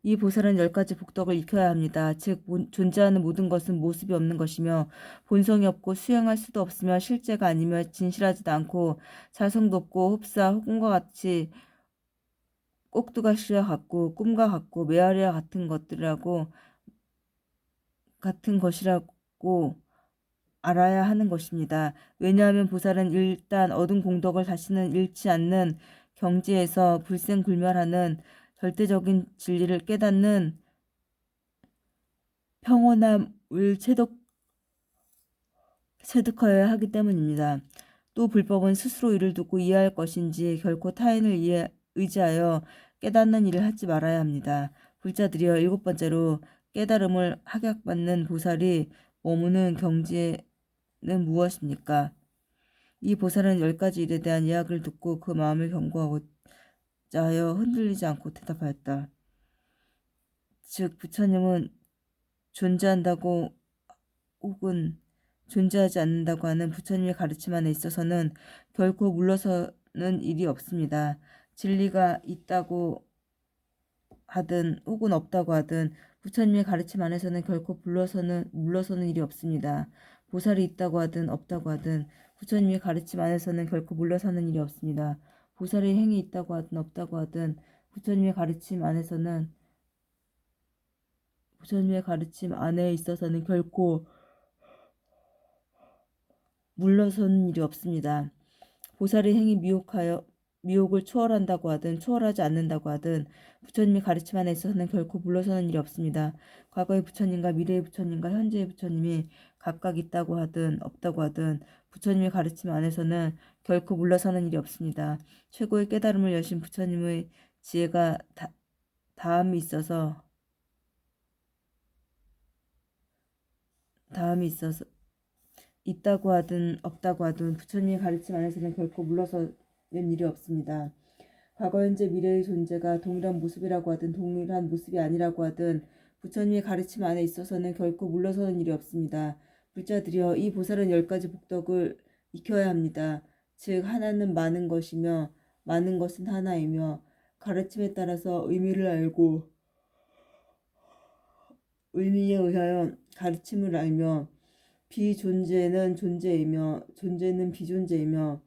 이 보살은 10가지 복덕을 익혀야 합니다. 즉 존재하는 모든 것은 모습이 없는 것이며 본성이 없고 수행할 수도 없으며 실제가 아니며 진실하지도 않고 자성도 없고 흡사 혹은과 같이 꼭두가시와 같고 꿈과 같고 메아리와 같은 것이라고 알아야 하는 것입니다. 왜냐하면 보살은 일단 얻은 공덕을 다시는 잃지 않는 경지에서 불생불멸하는 절대적인 진리를 깨닫는 평온함을 체득하여야 하기 때문입니다. 또 불법은 스스로 이를 두고 이해할 것인지 결코 타인을 의지하여 깨닫는 일을 하지 말아야 합니다. 불자들이여, 7번째로 깨달음을 학약받는 보살이 머무는 경지는 무엇입니까? 이 보살은 10가지 일에 대한 이야기를 듣고 그 마음을 경고하고자 하여 흔들리지 않고 대답하였다. 즉 부처님은 존재한다고 혹은 존재하지 않는다고 하는 부처님의 가르침 안에 있어서는 결코 물러서는 일이 없습니다. 진리가 있다고 하든 혹은 없다고 하든 부처님의 가르침 안에서는 결코 물러서는 일이 없습니다. 보살이 있다고 하든 없다고 하든 부처님의 가르침 안에서는 결코 물러서는 일이 없습니다. 보살의 행이 있다고 하든 없다고 하든 부처님의 가르침 안에 있어서는 결코 물러서는 일이 없습니다. 보살의 행이 미혹을 초월한다고 하든 초월하지 않는다고 하든 부처님의 가르침 안에 있어서는 결코 물러서는 일이 없습니다. 과거의 부처님과 미래의 부처님과 현재의 부처님이 각각 있다고 하든 없다고 하든 부처님의 가르침 안에서는 결코 물러서는 일이 없습니다. 최고의 깨달음을 여신 부처님의 지혜가 다음이 있어서 있다고 하든 없다고 하든 부처님의 가르침 안에서는 결코 물러서는 일이 없습니다. 과거, 현재, 미래의 존재가 동일한 모습이라고 하든 동일한 모습이 아니라고 하든 부처님의 가르침 안에 있어서는 결코 물러서는 일이 없습니다. 불자들이여, 이 보살은 10가지 복덕을 익혀야 합니다. 즉 하나는 많은 것이며 많은 것은 하나이며 가르침에 따라서 의미를 알고 의미에 의하여 가르침을 알며 비존재는 존재이며 존재는 비존재이며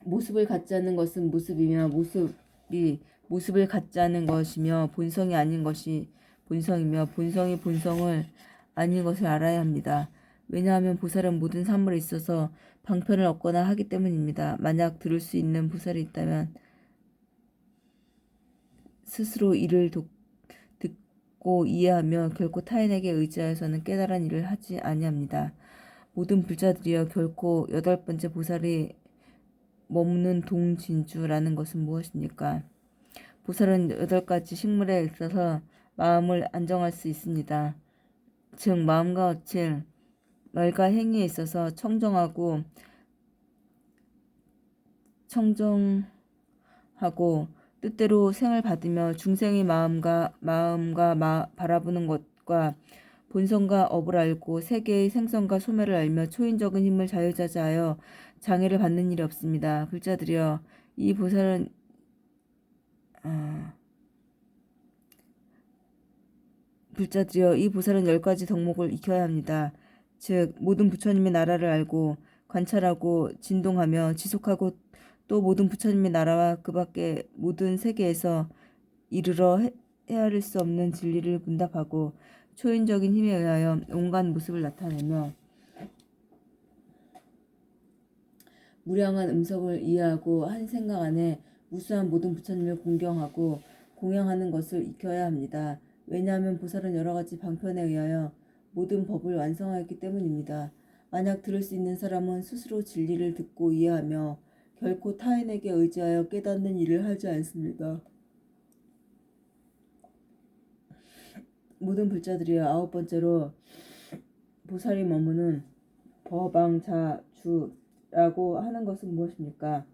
모습을 갖지 않는 것은 모습이며 모습이 모습을 갖지 않은 것이며 본성이 아닌 것이 본성이며 본성이 본성을 아닌 것을 알아야 합니다. 왜냐하면 보살은 모든 사물에 있어서 방편을 얻거나 하기 때문입니다. 만약 들을 수 있는 보살이 있다면 스스로 이를 듣고 이해하며 결코 타인에게 의지하여서는 깨달은 일을 하지 아니합니다. 모든 불자들이여, 결코 8번째 보살이 머무는 동진주라는 것은 무엇입니까? 보살은 8가지 식물에 있어서 마음을 안정할 수 있습니다. 즉 마음과 어칠, 말과 행위에 있어서 청정하고 뜻대로 생을 받으며 중생의 마음과 바라보는 것과 본성과 업을 알고 세계의 생성과 소멸을 알며 초인적인 힘을 자유자재하여 장애를 받는 일이 없습니다. 불자들이여, 이 보살은 10가지 덕목을 익혀야 합니다. 즉 모든 부처님의 나라를 알고 관찰하고 진동하며 지속하고 또 모든 부처님의 나라와 그 밖의 모든 세계에서 이르러 헤아릴 수 없는 진리를 분답하고 초인적인 힘에 의하여 온갖 모습을 나타내며 무량한 음성을 이해하고 한 생각 안에 무수한 모든 부처님을 공경하고 공양하는 것을 익혀야 합니다. 왜냐하면 보살은 여러 가지 방편에 의하여 모든 법을 완성하였기 때문입니다. 만약 들을 수 있는 사람은 스스로 진리를 듣고 이해하며 결코 타인에게 의지하여 깨닫는 일을 하지 않습니다. 모든 불자들이여, 아홉 번째로 보살이 머무는 법왕자주라고 하는 것은 무엇입니까?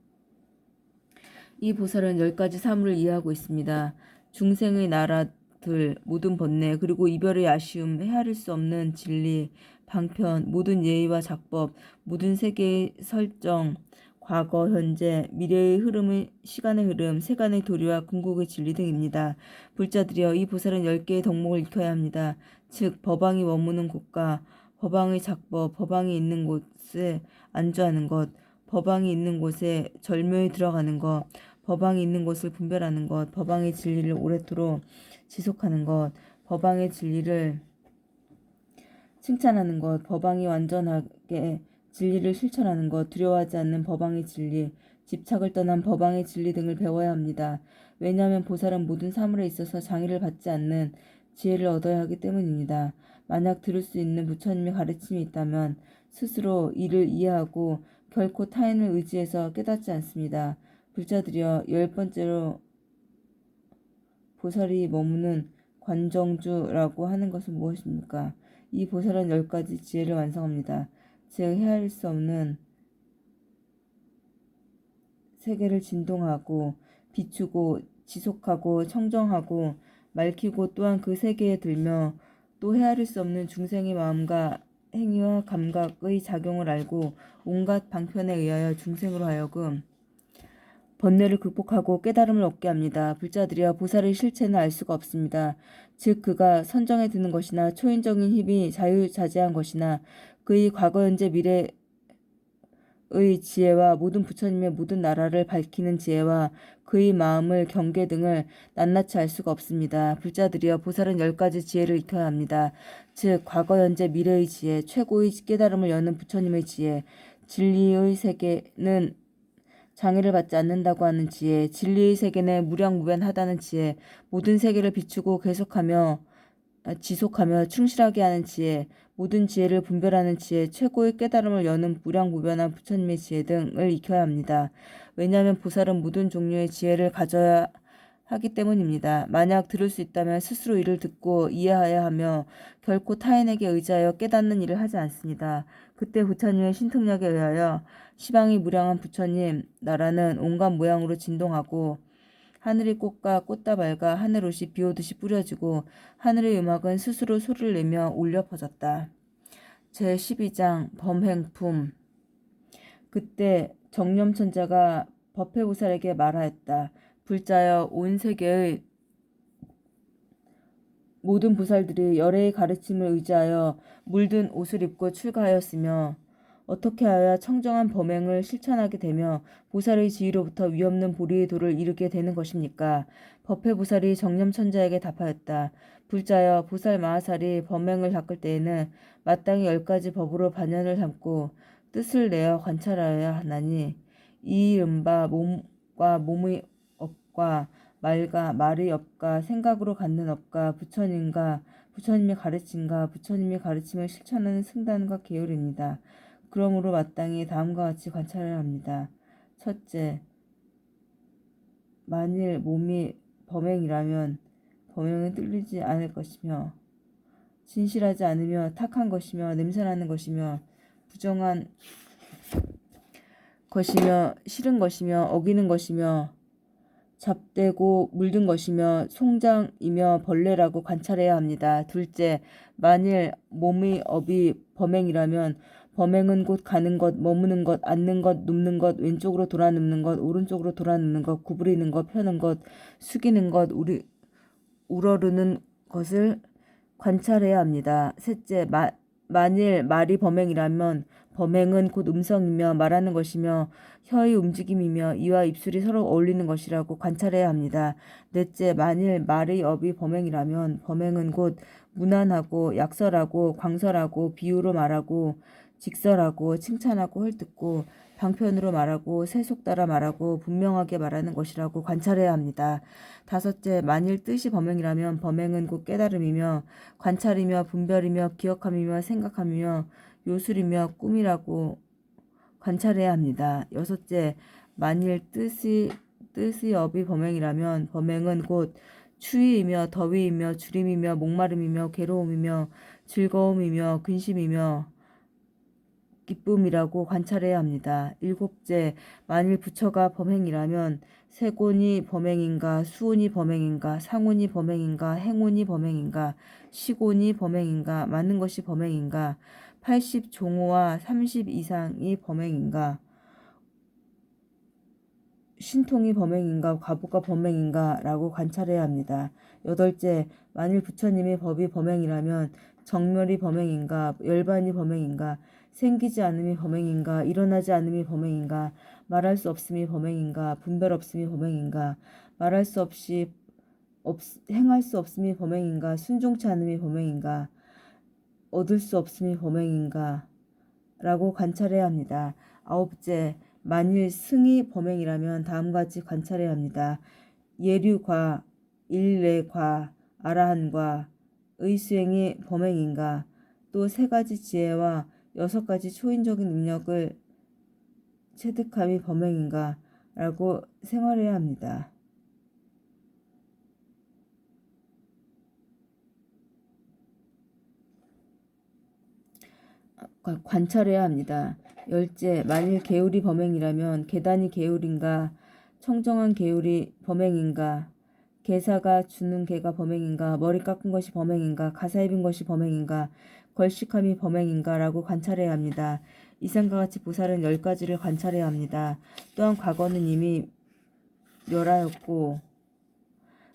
이 보살은 10가지 사물을 이해하고 있습니다. 중생의 나라들, 모든 번뇌, 그리고 이별의 아쉬움, 헤아릴 수 없는 진리, 방편, 모든 예의와 작법, 모든 세계의 설정, 과거, 현재, 미래의 흐름의 시간의 흐름, 세간의 도리와 궁극의 진리 등입니다. 불자들이여, 이 보살은 10개의 덕목을 익혀야 합니다. 즉 법왕이 머무는 곳과 법왕의 작법, 법왕이 있는 곳에 안주하는 것, 법왕이 있는 곳에 절묘히 들어가는 것, 법왕이 있는 곳을 분별하는 것, 법왕의 진리를 오래도록 지속하는 것, 법왕의 진리를 칭찬하는 것, 법왕이 완전하게 진리를 실천하는 것, 두려워하지 않는 법왕의 진리, 집착을 떠난 법왕의 진리 등을 배워야 합니다. 왜냐하면 보살은 모든 사물에 있어서 장애를 받지 않는 지혜를 얻어야 하기 때문입니다. 만약 들을 수 있는 부처님의 가르침이 있다면 스스로 이를 이해하고 결코 타인을 의지해서 깨닫지 않습니다. 불자들이여, 10번째로 보살이 머무는 관정주라고 하는 것은 무엇입니까? 이 보살은 10가지 지혜를 완성합니다. 즉 헤아릴 수 없는 세계를 진동하고 비추고 지속하고 청정하고 맑히고 또한 그 세계에 들며 또 헤아릴 수 없는 중생의 마음과 행위와 감각의 작용을 알고 온갖 방편에 의하여 중생으로 하여금 번뇌를 극복하고 깨달음을 얻게 합니다. 불자들이여, 보살의 실체는 알 수가 없습니다. 즉 그가 선정에 드는 것이나 초인적인 힘이 자유자재한 것이나 그의 과거 현재 미래의 지혜와 모든 부처님의 모든 나라를 밝히는 지혜와 그의 마음을 경계 등을 낱낱이 알 수가 없습니다. 불자들이여, 보살은 10가지 지혜를 익혀야 합니다. 즉 과거 현재 미래의 지혜, 최고의 깨달음을 여는 부처님의 지혜, 진리의 세계는 장애를 받지 않는다고 하는 지혜, 진리의 세계는 무량무변하다는 지혜, 모든 세계를 비추고 계속하며 지속하며 충실하게 하는 지혜, 모든 지혜를 분별하는 지혜, 최고의 깨달음을 여는 무량무변한 부처님의 지혜 등을 익혀야 합니다. 왜냐하면 보살은 모든 종류의 지혜를 가져야 하기 때문입니다. 만약 들을 수 있다면 스스로 이를 듣고 이해해야 하며 결코 타인에게 의지하여 깨닫는 일을 하지 않습니다. 그때 부처님의 신통력에 의하여 시방이 무량한 부처님 나라는 온갖 모양으로 진동하고 하늘의 꽃과 꽃다발과 하늘옷이 비오듯이 뿌려지고 하늘의 음악은 스스로 소리를 내며 울려 퍼졌다. 제12장 범행품. 그때 정념천자가 법회보살에게 말하였다. 불자여, 온 세계의 모든 보살들이 열애의 가르침을 의지하여 물든 옷을 입고 출가하였으며 어떻게 하여야 청정한 범행을 실천하게 되며 보살의 지위로부터 위없는 보리의 도를 이루게 되는 것입니까? 법회보살이 정념천자에게 답하였다. 불자여, 보살 마하살이 범행을 닦을 때에는 마땅히 10가지 법으로 반연을 삼고 뜻을 내어 관찰하여야 하나니 이른바 몸과 몸의 업과 말과 말의 업과 생각으로 갖는 업과 부처님과 부처님의 가르침과 부처님의 가르침을 실천하는 승단과 계율입니다. 그러므로 마땅히 다음과 같이 관찰을 합니다. 첫째, 만일 몸이 범행이라면 범행은 뚫리지 않을 것이며 진실하지 않으며 탁한 것이며 냄새나는 것이며 부정한 것이며 싫은 것이며 어기는 것이며 잡되고 물든 것이며 송장이며 벌레라고 관찰해야 합니다. 둘째, 만일 몸의 업이 범행이라면 범행은 곧 가는 것, 머무는 것, 앉는 것, 눕는 것, 왼쪽으로 돌아 눕는 것, 오른쪽으로 돌아 눕는 것, 구부리는 것, 펴는 것, 숙이는 것, 우러르는 것을 관찰해야 합니다. 셋째, 만일 말이 범행이라면 범행은 곧 음성이며 말하는 것이며 혀의 움직임이며 이와 입술이 서로 어울리는 것이라고 관찰해야 합니다. 넷째, 만일 말의 업이 범행이라면 범행은 곧 무난하고 약설하고 광설하고 비유로 말하고 직설하고 칭찬하고 헐뜯고 방편으로 말하고 세속 따라 말하고 분명하게 말하는 것이라고 관찰해야 합니다. 다섯째, 만일 뜻이 범행이라면 범행은 곧 깨달음이며 관찰이며 분별이며 기억함이며 생각함이며 요술이며 꿈이라고 관찰해야 합니다. 여섯째, 만일 뜻의 업이 범행이라면 범행은 곧 추위이며 더위이며 주림이며 목마름이며 괴로움이며 즐거움이며 근심이며 기쁨이라고 관찰해야 합니다. 일곱째, 만일 부처가 범행이라면 세곤이 범행인가, 수온이 범행인가, 상온이 범행인가, 행온이 범행인가, 시곤이 범행인가, 맞는 것이 범행인가, 80 종호와 30 이상이 범행인가, 신통이 범행인가, 과부가 범행인가 라고 관찰해야 합니다. 여덟째, 만일 부처님의 법이 범행이라면 정멸이 범행인가, 열반이 범행인가, 생기지 않음이 범행인가, 일어나지 않음이 범행인가, 말할 수 없음이 범행인가, 분별 없음이 범행인가, 말할 수 없이 행할 수 없음이 범행인가, 순종치 않음이 범행인가, 얻을 수 없음이 범행인가 라고 관찰해야 합니다. 아홉째, 만일 승이 범행이라면 다음같이 관찰해야 합니다. 예류과, 일례과, 아라한과 의수행이 범행인가, 또 세 가지 지혜와 6가지 초인적인 능력을 체득함이 범행인가 라고 생활해야 합니다. 관찰해야 합니다. 열째, 만일 계율이 범행이라면 계단이 계율인가, 청정한 계율이 범행인가, 개사가 주는 개가 범행인가, 머리 깎은 것이 범행인가, 가사 입은 것이 범행인가, 걸식함이 범행인가 라고 관찰해야 합니다. 이상과 같이 보살은 10가지를 관찰해야 합니다. 또한 과거는 이미 멸하였고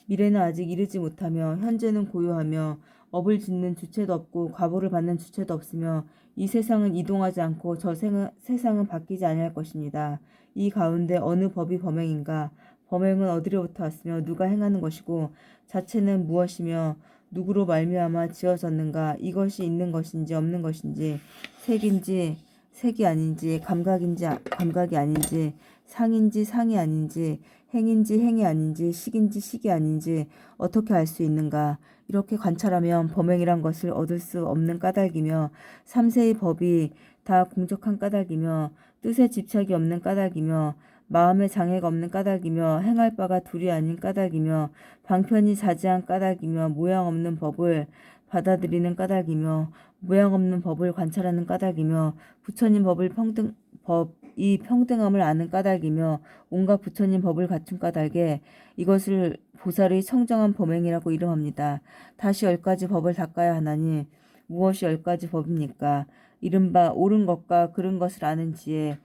미래는 아직 이르지 못하며 현재는 고요하며 업을 짓는 주체도 없고 과보를 받는 주체도 없으며 이 세상은 이동하지 않고 저 세상은 바뀌지 아니할 것입니다. 이 가운데 어느 법이 범행인가? 범행은 어디로부터 왔으며 누가 행하는 것이고 자체는 무엇이며 누구로 말미암아 지어졌는가? 이것이 있는 것인지 없는 것인지 색인지 색이 아닌지 감각인지 감각이 아닌지 상인지 상이 아닌지 행인지 행이 아닌지 식인지 식이 아닌지 어떻게 알 수 있는가? 이렇게 관찰하면 범행이란 것을 얻을 수 없는 까닭이며 삼세의 법이 다 공적한 까닭이며 뜻에 집착이 없는 까닭이며 마음에 장애가 없는 까닭이며 행할 바가 둘이 아닌 까닭이며 방편이 자제한 까닭이며 모양 없는 법을 받아들이는 까닭이며 모양 없는 법을 관찰하는 까닭이며 부처님 법이 평등함을 아는 까닭이며 온갖 부처님 법을 갖춘 까닭에 이것을 보살의 청정한 범행이라고 이름합니다. 다시 10가지 법을 닦아야 하나니 무엇이 10가지 법입니까? 이른바 옳은 것과 그른 것을 아는 지혜,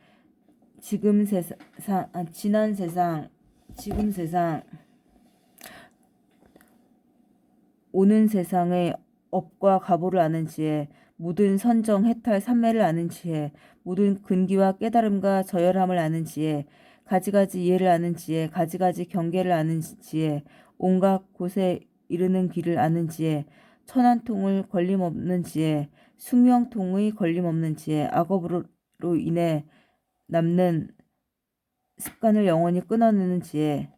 지난 세상, 지금 세상, 오는 세상의 업과 가보를 아는 지혜, 모든 선정, 해탈, 삼매를 아는 지혜, 모든 근기와 깨달음과 저열함을 아는 지혜, 가지가지 이해를 아는 지혜, 가지가지 경계를 아는 지혜, 온갖 곳에 이르는 길을 아는 지혜, 천한통을 걸림없는 지혜, 숙명통의 걸림없는 지혜, 악업으로 인해 남는 습관을 영원히 끊어내는 지혜,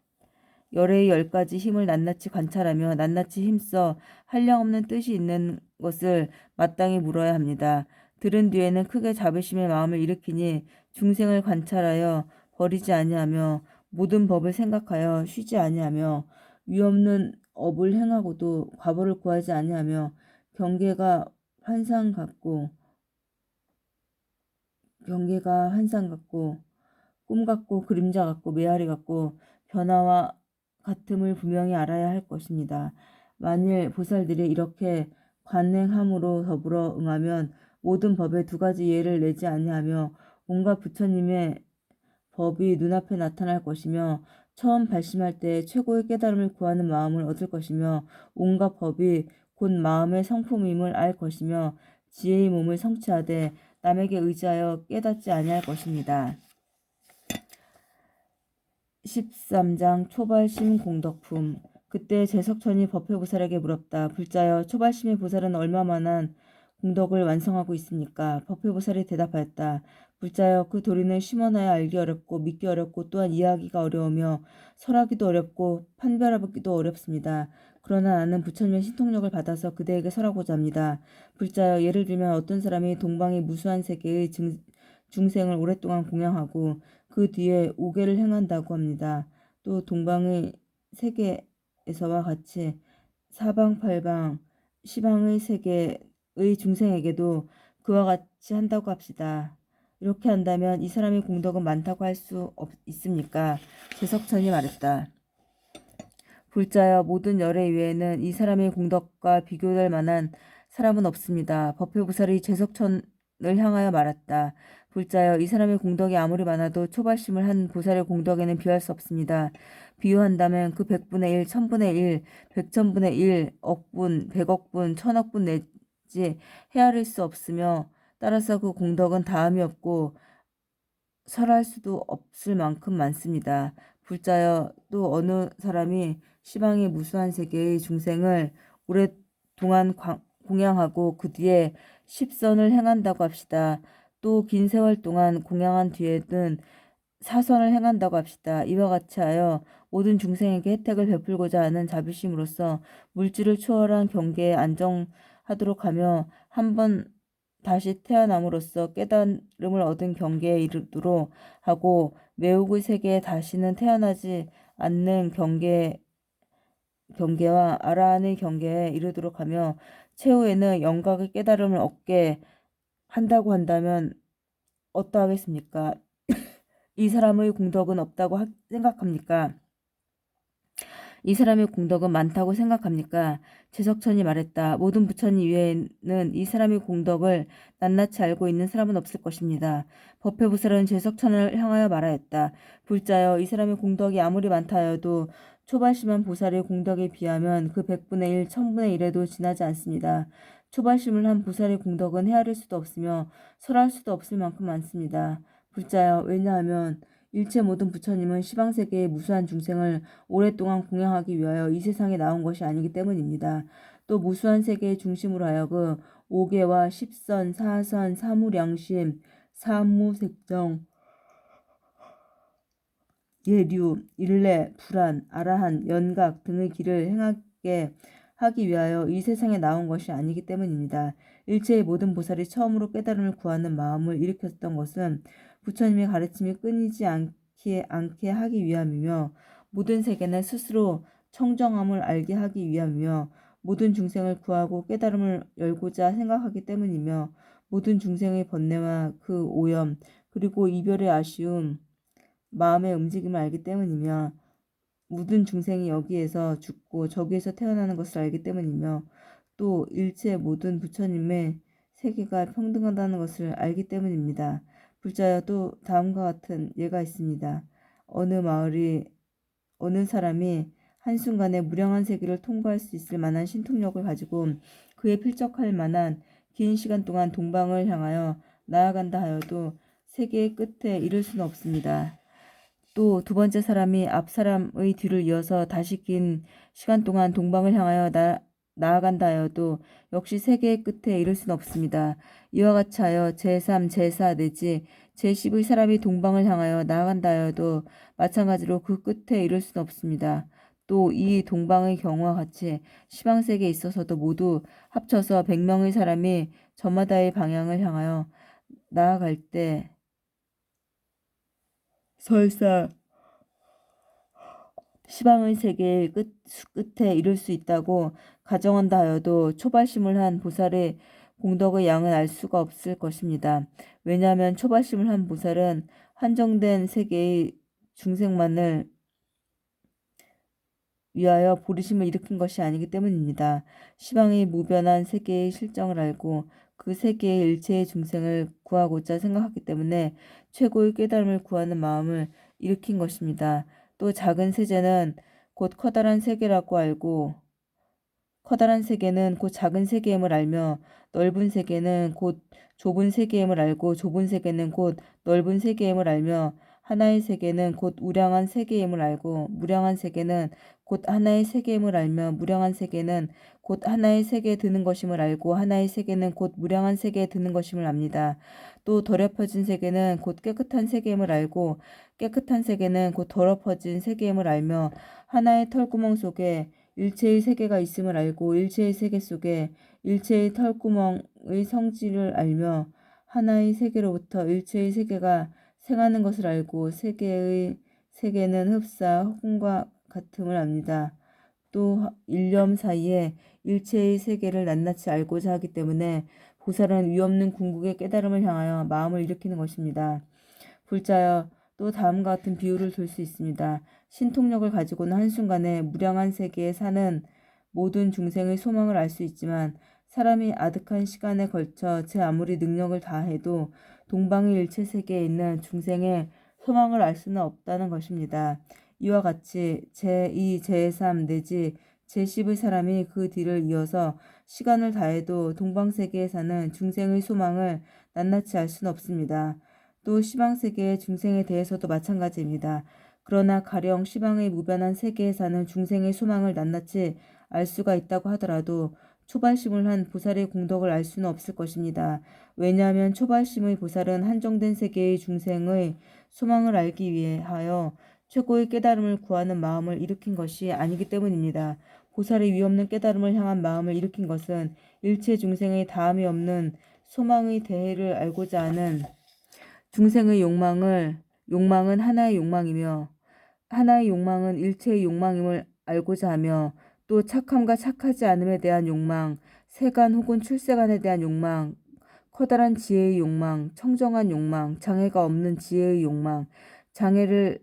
열의 10가지 힘을 낱낱이 관찰하며 낱낱이 힘써 한량없는 뜻이 있는 것을 마땅히 물어야 합니다. 들은 뒤에는 크게 자비심의 마음을 일으키니 중생을 관찰하여 버리지 아니하며 모든 법을 생각하여 쉬지 아니하며 위없는 업을 행하고도 과보를 구하지 아니하며 경계가 환상 같고 꿈 같고 그림자 같고 메아리 같고 변화와 같음을 분명히 알아야 할 것입니다. 만일 보살들이 이렇게 관행함으로 더불어 응하면 모든 법에 2가지 예를 내지 아니하며 온갖 부처님의 법이 눈앞에 나타날 것이며 처음 발심할 때 최고의 깨달음을 구하는 마음을 얻을 것이며 온갖 법이 곧 마음의 성품임을 알 것이며 지혜의 몸을 성취하되 남에게 의지하여 깨닫지 아니할 것입니다. 13장 초발심 공덕품. 그때 제석천이 법회보살에게 물었다. 불자여, 초발심의 보살은 얼마만한 공덕을 완성하고 있습니까? 법회보살이 대답하였다. 불자여, 그 도리는 심어놔야 알기 어렵고 믿기 어렵고 또한 이해하기가 어려우며 설하기도 어렵고 판별하기도 어렵습니다. 그러나 나는 부처님의 신통력을 받아서 그대에게 설하고자 합니다. 불자여, 예를 들면 어떤 사람이 동방의 무수한 세계의 중생을 오랫동안 공양하고 그 뒤에 오계를 행한다고 합니다. 또 동방의 세계에서와 같이 사방팔방 시방의 세계의 중생에게도 그와 같이 한다고 합시다. 이렇게 한다면 이 사람의 공덕은 많다고 할 수 있습니까? 제석천이 말했다. 불자여, 모든 열애 이외에는 이 사람의 공덕과 비교될 만한 사람은 없습니다. 법회보살이 제석천을 향하여 말했다. 불자여, 이 사람의 공덕이 아무리 많아도 초발심을 한 보살의 공덕에는 비할 수 없습니다. 비유한다면 그 100분의 1, 1000분의 1, 100천분의 1, 억분, 100억분, 1000억분 내지 헤아릴 수 없으며 따라서 그 공덕은 다함이 없고 설할 수도 없을 만큼 많습니다. 불자여, 또 어느 사람이 시방의 무수한 세계의 중생을 오랫동안 공양하고 그 뒤에 십선을 행한다고 합시다. 또 긴 세월 동안 공양한 뒤에는 사선을 행한다고 합시다. 이와 같이 하여 모든 중생에게 혜택을 베풀고자 하는 자비심으로써 물질을 초월한 경계에 안정하도록 하며 한번 다시 태어남으로써 깨달음을 얻은 경계에 이르도록 하고 매혹의 세계에 다시는 태어나지 않는 경계와 아라한의 경계에 이르도록 하며 최후에는 영각의 깨달음을 얻게 한다고 한다면 어떠하겠습니까? 이 사람의 공덕은 없다고 생각합니까? 이 사람의 공덕은 많다고 생각합니까? 제석천이 말했다. 모든 부처님 이외에는 이 사람의 공덕을 낱낱이 알고 있는 사람은 없을 것입니다. 법회보살은 제석천을 향하여 말하였다. 불자여, 이 사람의 공덕이 아무리 많다 하여도 초발심한 보살의 공덕에 비하면 그 100분의 1, 1000분의 1에도 지나지 않습니다. 초발심을 한 보살의 공덕은 헤아릴 수도 없으며 설할 수도 없을 만큼 많습니다. 불자여, 왜냐하면 일체 모든 부처님은 시방세계의 무수한 중생을 오랫동안 공양하기 위하여 이 세상에 나온 것이 아니기 때문입니다. 또 무수한 세계의 중심으로 하여금 오계와 십선, 사선, 사무량심, 사무색정, 예류, 일례, 불안, 아라한, 연각 등의 길을 행하게 하기 위하여 이 세상에 나온 것이 아니기 때문입니다. 일체의 모든 보살이 처음으로 깨달음을 구하는 마음을 일으켰던 것은 부처님의 가르침이 끊이지 않게 하기 위함이며 모든 세계는 스스로 청정함을 알게 하기 위함이며 모든 중생을 구하고 깨달음을 열고자 생각하기 때문이며 모든 중생의 번뇌와 그 오염 그리고 이별의 아쉬움 마음의 움직임을 알기 때문이며 모든 중생이 여기에서 죽고 저기에서 태어나는 것을 알기 때문이며 또 일체 모든 부처님의 세계가 평등하다는 것을 알기 때문입니다. 불자여도 다음과 같은 예가 있습니다. 어느 사람이 한순간에 무량한 세계를 통과할 수 있을 만한 신통력을 가지고 그에 필적할 만한 긴 시간 동안 동방을 향하여 나아간다 하여도 세계의 끝에 이를 수는 없습니다. 또 두 번째 사람이 앞 사람의 뒤를 이어서 다시 긴 시간 동안 동방을 향하여 나아간다 하여도 역시 세계의 끝에 이를 수는 없습니다. 이와 같이 하여 제3, 제4 내지 제10의 사람이 동방을 향하여 나아간다 하여도 마찬가지로 그 끝에 이를 수는 없습니다. 또 이 동방의 경우와 같이 시방세계에 있어서도 모두 합쳐서 100명의 사람이 저마다의 방향을 향하여 나아갈 때 설사 시방의 세계의 끝에 이를 수 있다고 가정한다 하여도 초발심을 한 보살의 공덕의 양은 알 수가 없을 것입니다. 왜냐하면 초발심을 한 보살은 한정된 세계의 중생만을 위하여 보리심을 일으킨 것이 아니기 때문입니다. 시방의 무변한 세계의 실정을 알고 그 세계의 일체의 중생을 구하고자 생각하기 때문에 최고의 깨달음을 구하는 마음을 일으킨 것입니다. 또 작은 세계는 곧 커다란 세계라고 알고 커다란 세계는 곧 작은 세계임을 알며 넓은 세계는 곧 좁은 세계임을 알고 좁은 세계는 곧 넓은 세계임을 알며 하나의 세계는 곧 우량한 세계임을 알고 무량한 세계는 곧 하나의 세계임을 알며 무량한 세계는 곧 하나의 세계에 드는 것임을 알고 하나의 세계는 곧 무량한 세계에 드는 것임을 압니다. 또 더럽혀진 세계는 곧 깨끗한 세계임을 알고 깨끗한 세계는 곧 더럽혀진 세계임을 알며 하나의 털구멍 속에 일체의 세계가 있음을 알고 일체의 세계 속에 일체의 털구멍의 성질을 알며 하나의 세계로부터 일체의 세계가 생하는 것을 알고 세계의 세계는 흡사 허공과 같음을 압니다. 또 일념 사이에 일체의 세계를 낱낱이 알고자 하기 때문에 보살은 위없는 궁극의 깨달음을 향하여 마음을 일으키는 것입니다. 불자여 또 다음과 같은 비유를 들 수 있습니다. 신통력을 가지고는 한순간에 무량한 세계에 사는 모든 중생의 소망을 알 수 있지만 사람이 아득한 시간에 걸쳐 제 아무리 능력을 다해도 동방의 일체 세계에 있는 중생의 소망을 알 수는 없다는 것입니다. 이와 같이 제2, 제3 내지 제10의 사람이 그 뒤를 이어서 시간을 다해도 동방세계에 사는 중생의 소망을 낱낱이 알 수는 없습니다. 또 시방세계의 중생에 대해서도 마찬가지입니다. 그러나 가령 시방의 무변한 세계에 사는 중생의 소망을 낱낱이 알 수가 있다고 하더라도 초발심을 한 보살의 공덕을 알 수는 없을 것입니다. 왜냐하면 초발심의 보살은 한정된 세계의 중생의 소망을 알기 위하여 최고의 깨달음을 구하는 마음을 일으킨 것이 아니기 때문입니다. 보살의 위없는 깨달음을 향한 마음을 일으킨 것은 일체 중생의 다함이 없는 소망의 대해를 알고자 하는 중생의 욕망은 하나의 욕망이며 하나의 욕망은 일체의 욕망임을 알고자 하며 또 착함과 착하지 않음에 대한 욕망, 세간 혹은 출세간에 대한 욕망, 커다란 지혜의 욕망, 청정한 욕망, 장애가 없는 지혜의 욕망, 장애를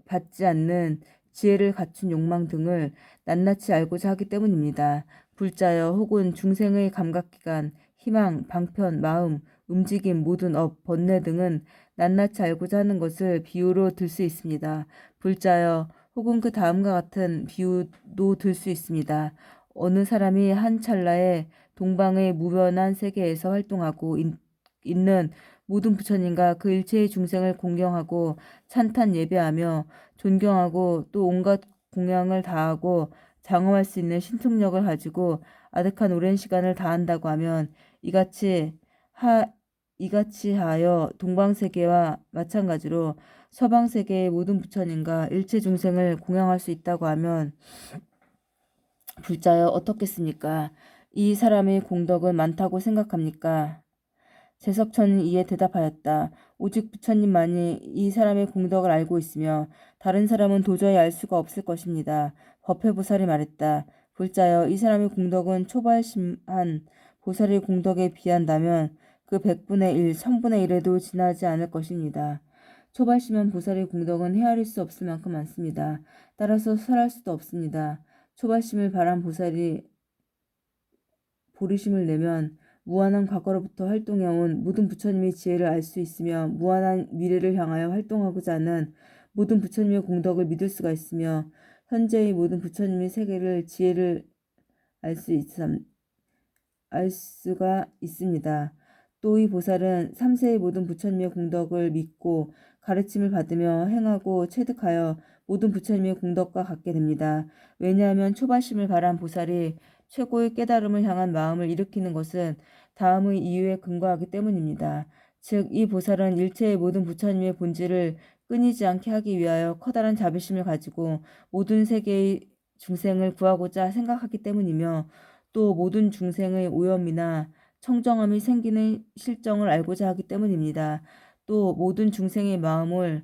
받지 않는 지혜를 갖춘 욕망 등을 낱낱이 알고자 하기 때문입니다. 불자여 혹은 중생의 감각기관, 희망, 방편, 마음, 움직임, 모든 업, 번뇌 등은 낱낱이 알고자 하는 것을 비유로 들 수 있습니다. 불자여 혹은 그 다음과 같은 비유도 들 수 있습니다. 어느 사람이 한 찰나에 동방의 무변한 세계에서 활동하고 있는 모든 부처님과 그 일체의 중생을 공경하고 찬탄 예배하며 존경하고 또 온갖 공양을 다하고 장엄할 수 있는 신통력을 가지고 아득한 오랜 시간을 다한다고 하면 이같이 하여 동방세계와 마찬가지로 서방세계의 모든 부처님과 일체 중생을 공양할 수 있다고 하면 불자여 어떻겠습니까? 이 사람의 공덕은 많다고 생각합니까? 제석천은 이에 대답하였다. 오직 부처님만이 이 사람의 공덕을 알고 있으며 다른 사람은 도저히 알 수가 없을 것입니다. 법회보살이 말했다. 불자여 이 사람의 공덕은 초발심한 보살의 공덕에 비한다면 그 100분의 1, 1000분의 1에도 지나지 않을 것입니다. 초발심한 보살의 공덕은 헤아릴 수 없을 만큼 많습니다. 따라서 설할 수도 없습니다. 초발심을 바란 보살이 보리심을 내면 무한한 과거로부터 활동해온 모든 부처님의 지혜를 알 수 있으며 무한한 미래를 향하여 활동하고자 하는 모든 부처님의 공덕을 믿을 수가 있으며 현재의 모든 부처님의 세계를 지혜를 알 수가 있습니다. 또 이 보살은 3세의 모든 부처님의 공덕을 믿고 가르침을 받으며 행하고 체득하여 모든 부처님의 공덕과 같게 됩니다. 왜냐하면 초발심을 바란 보살이 최고의 깨달음을 향한 마음을 일으키는 것은 다음의 이유에 근거하기 때문입니다. 즉, 이 보살은 일체의 모든 부처님의 본질을 끊이지 않게 하기 위하여 커다란 자비심을 가지고 모든 세계의 중생을 구하고자 생각하기 때문이며 또 모든 중생의 오염이나 청정함이 생기는 실정을 알고자 하기 때문입니다. 또 모든 중생의 마음을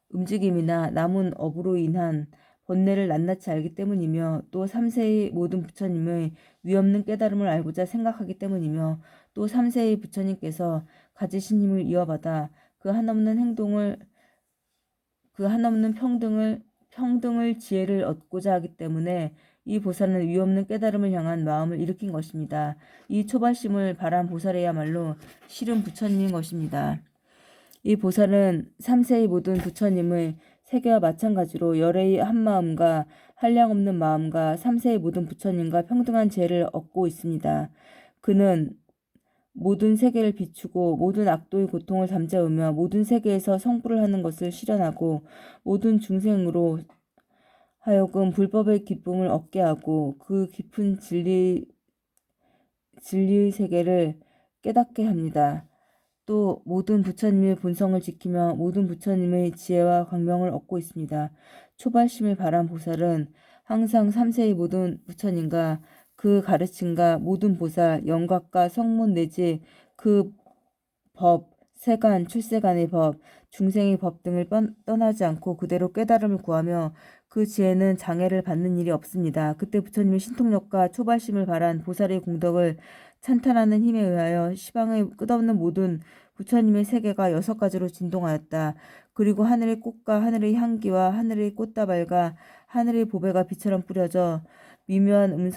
움직임이나 남은 업으로 인한 번뇌를 낱낱이 알기 때문이며 또 3세의 모든 부처님의 위없는 깨달음을 알고자 생각하기 때문이며 또 3세의 부처님께서 가지신 힘을 이어받아 그 한없는 평등을 지혜를 얻고자 하기 때문에 이 보살은 위없는 깨달음을 향한 마음을 일으킨 것입니다. 이 초발심을 바란 보살이야말로 실은 부처님인 것입니다. 이 보살은 3세의 모든 부처님의 세계와 마찬가지로 열의 한마음과 한량없는 마음과 3세의 모든 부처님과 평등한 지혜를 얻고 있습니다. 그는 모든 세계를 비추고 모든 악도의 고통을 잠재우며 모든 세계에서 성불을 하는 것을 실현하고 모든 중생으로 하여금 불법의 기쁨을 얻게 하고 그 깊은 진리의 세계를 깨닫게 합니다. 또 모든 부처님의 본성을 지키며 모든 부처님의 지혜와 광명을 얻고 있습니다. 초발심을 발한 보살은 항상 3세의 모든 부처님과 그 가르침과 모든 보살, 영각과 성문 내지 그 법, 세간, 출세간의 법, 중생의 법 등을 떠나지 않고 그대로 깨달음을 구하며 그 지혜는 장애를 받는 일이 없습니다. 그때 부처님의 신통력과 초발심을 발한 보살의 공덕을 찬탄하는 힘에 의하여 시방의 끝없는 모든 부처님의 세계가 6가지로 진동하였다. 그리고 하늘의 꽃과 하늘의 향기와 하늘의 꽃다발과 하늘의 보배가 비처럼 뿌려져 미묘한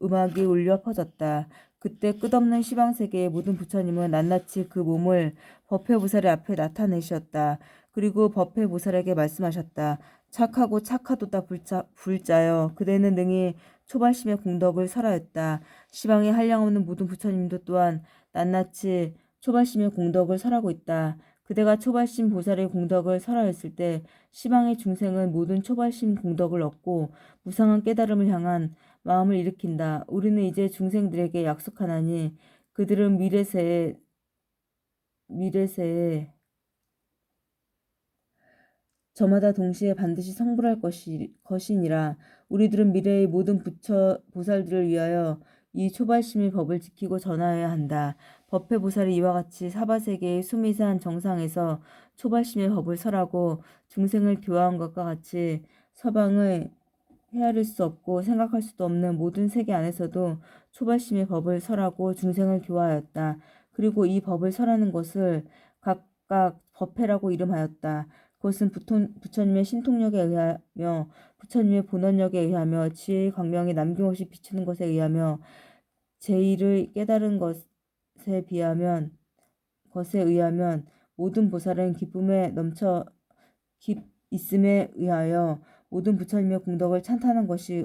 음악이 울려 퍼졌다. 그때 끝없는 시방세계의 모든 부처님은 낱낱이 그 몸을 법회보살의 앞에 나타내셨다. 그리고 법회보살에게 말씀하셨다. 착하고 착하도다 불자여 그대는 능히 초발심의 공덕을 설하였다. 시방에 한량없는 모든 부처님도 또한 낱낱이 초발심의 공덕을 설하고 있다. 그대가 초발심 보살의 공덕을 설하였을 때 시방의 중생은 모든 초발심 공덕을 얻고 무상한 깨달음을 향한 마음을 일으킨다. 우리는 이제 중생들에게 약속하나니 그들은 미래세에 저마다 동시에 반드시 성불할 것이니라. 우리들은 미래의 모든 보살들을 위하여 이 초발심의 법을 지키고 전하여야 한다. 법회보살이 이와 같이 사바세계의 수미산 정상에서 초발심의 법을 설하고 중생을 교화한 것과 같이 서방의 헤아릴 수 없고 생각할 수도 없는 모든 세계 안에서도 초발심의 법을 설하고 중생을 교화하였다. 그리고 이 법을 설하는 것을 각각 법회라고 이름하였다. 그것은 부처님의 신통력에 의하며 부처님의 본원력에 의하며 지혜의 광명이 남김없이 비추는 것에 의하며 제1을 깨달은 것에 의하면 모든 보살은 기쁨에 넘쳐 있음에 의하여 모든 부처님의 공덕을 찬탄한 것에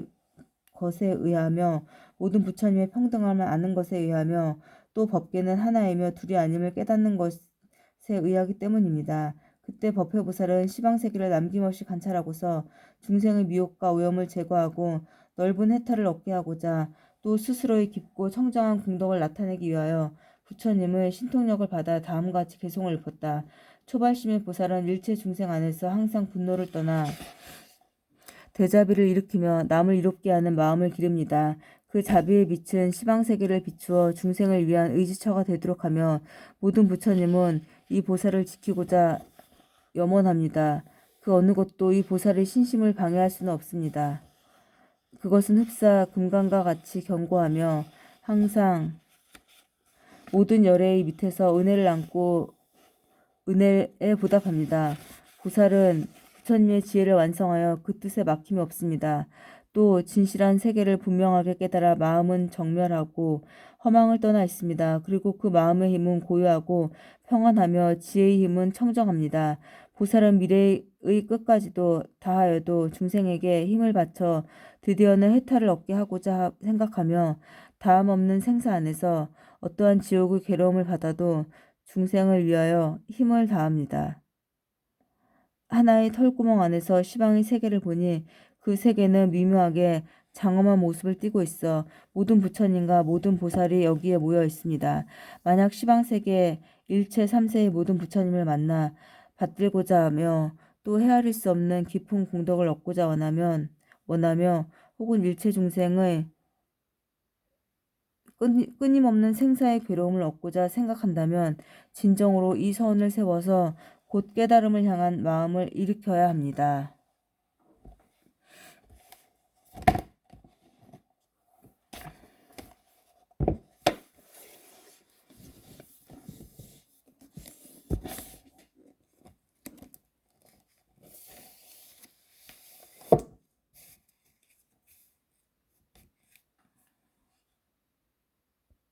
의하며 모든 부처님의 평등함을 아는 것에 의하며 또 법계는 하나이며 둘이 아님을 깨닫는 것에 의하기 때문입니다. 그때 법회보살은 시방세계를 남김없이 관찰하고서 중생의 미혹과 오염을 제거하고 넓은 해탈을 얻게 하고자 또 스스로의 깊고 청정한 공덕을 나타내기 위하여 부처님의 신통력을 받아 다음과 같이 개송을 읊었다. 초발심의 보살은 일체 중생 안에서 항상 분노를 떠나 대자비를 일으키며 남을 이롭게 하는 마음을 기릅니다. 그 자비의 빛은 시방세계를 비추어 중생을 위한 의지처가 되도록 하며 모든 부처님은 이 보살을 지키고자 염원합니다. 그 어느 것도 이 보살의 신심을 방해할 수는 없습니다. 그것은 흡사 금강과 같이 견고하며 항상 모든 열애의 밑에서 은혜를 안고 은혜에 보답합니다. 보살은 부처님의 지혜를 완성하여 그 뜻에 막힘이 없습니다. 또 진실한 세계를 분명하게 깨달아 마음은 정멸하고 허망을 떠나 있습니다. 그리고 그 마음의 힘은 고요하고 평안하며 지혜의 힘은 청정합니다. 보살은 미래의 끝까지도 다하여도 중생에게 힘을 바쳐 드디어는 해탈을 얻게 하고자 생각하며 다음 없는 생사 안에서 어떠한 지옥의 괴로움을 받아도 중생을 위하여 힘을 다합니다. 하나의 털구멍 안에서 시방의 세계를 보니 그 세계는 미묘하게 장엄한 모습을 띠고 있어 모든 부처님과 모든 보살이 여기에 모여 있습니다. 만약 시방세계의 일체 3세의 모든 부처님을 만나 받들고자 하며 또 헤아릴 수 없는 깊은 공덕을 얻고자 원하며 혹은 일체 중생의 끊임없는 생사의 괴로움을 얻고자 생각한다면 진정으로 이 서원을 세워서 곧 깨달음을 향한 마음을 일으켜야 합니다.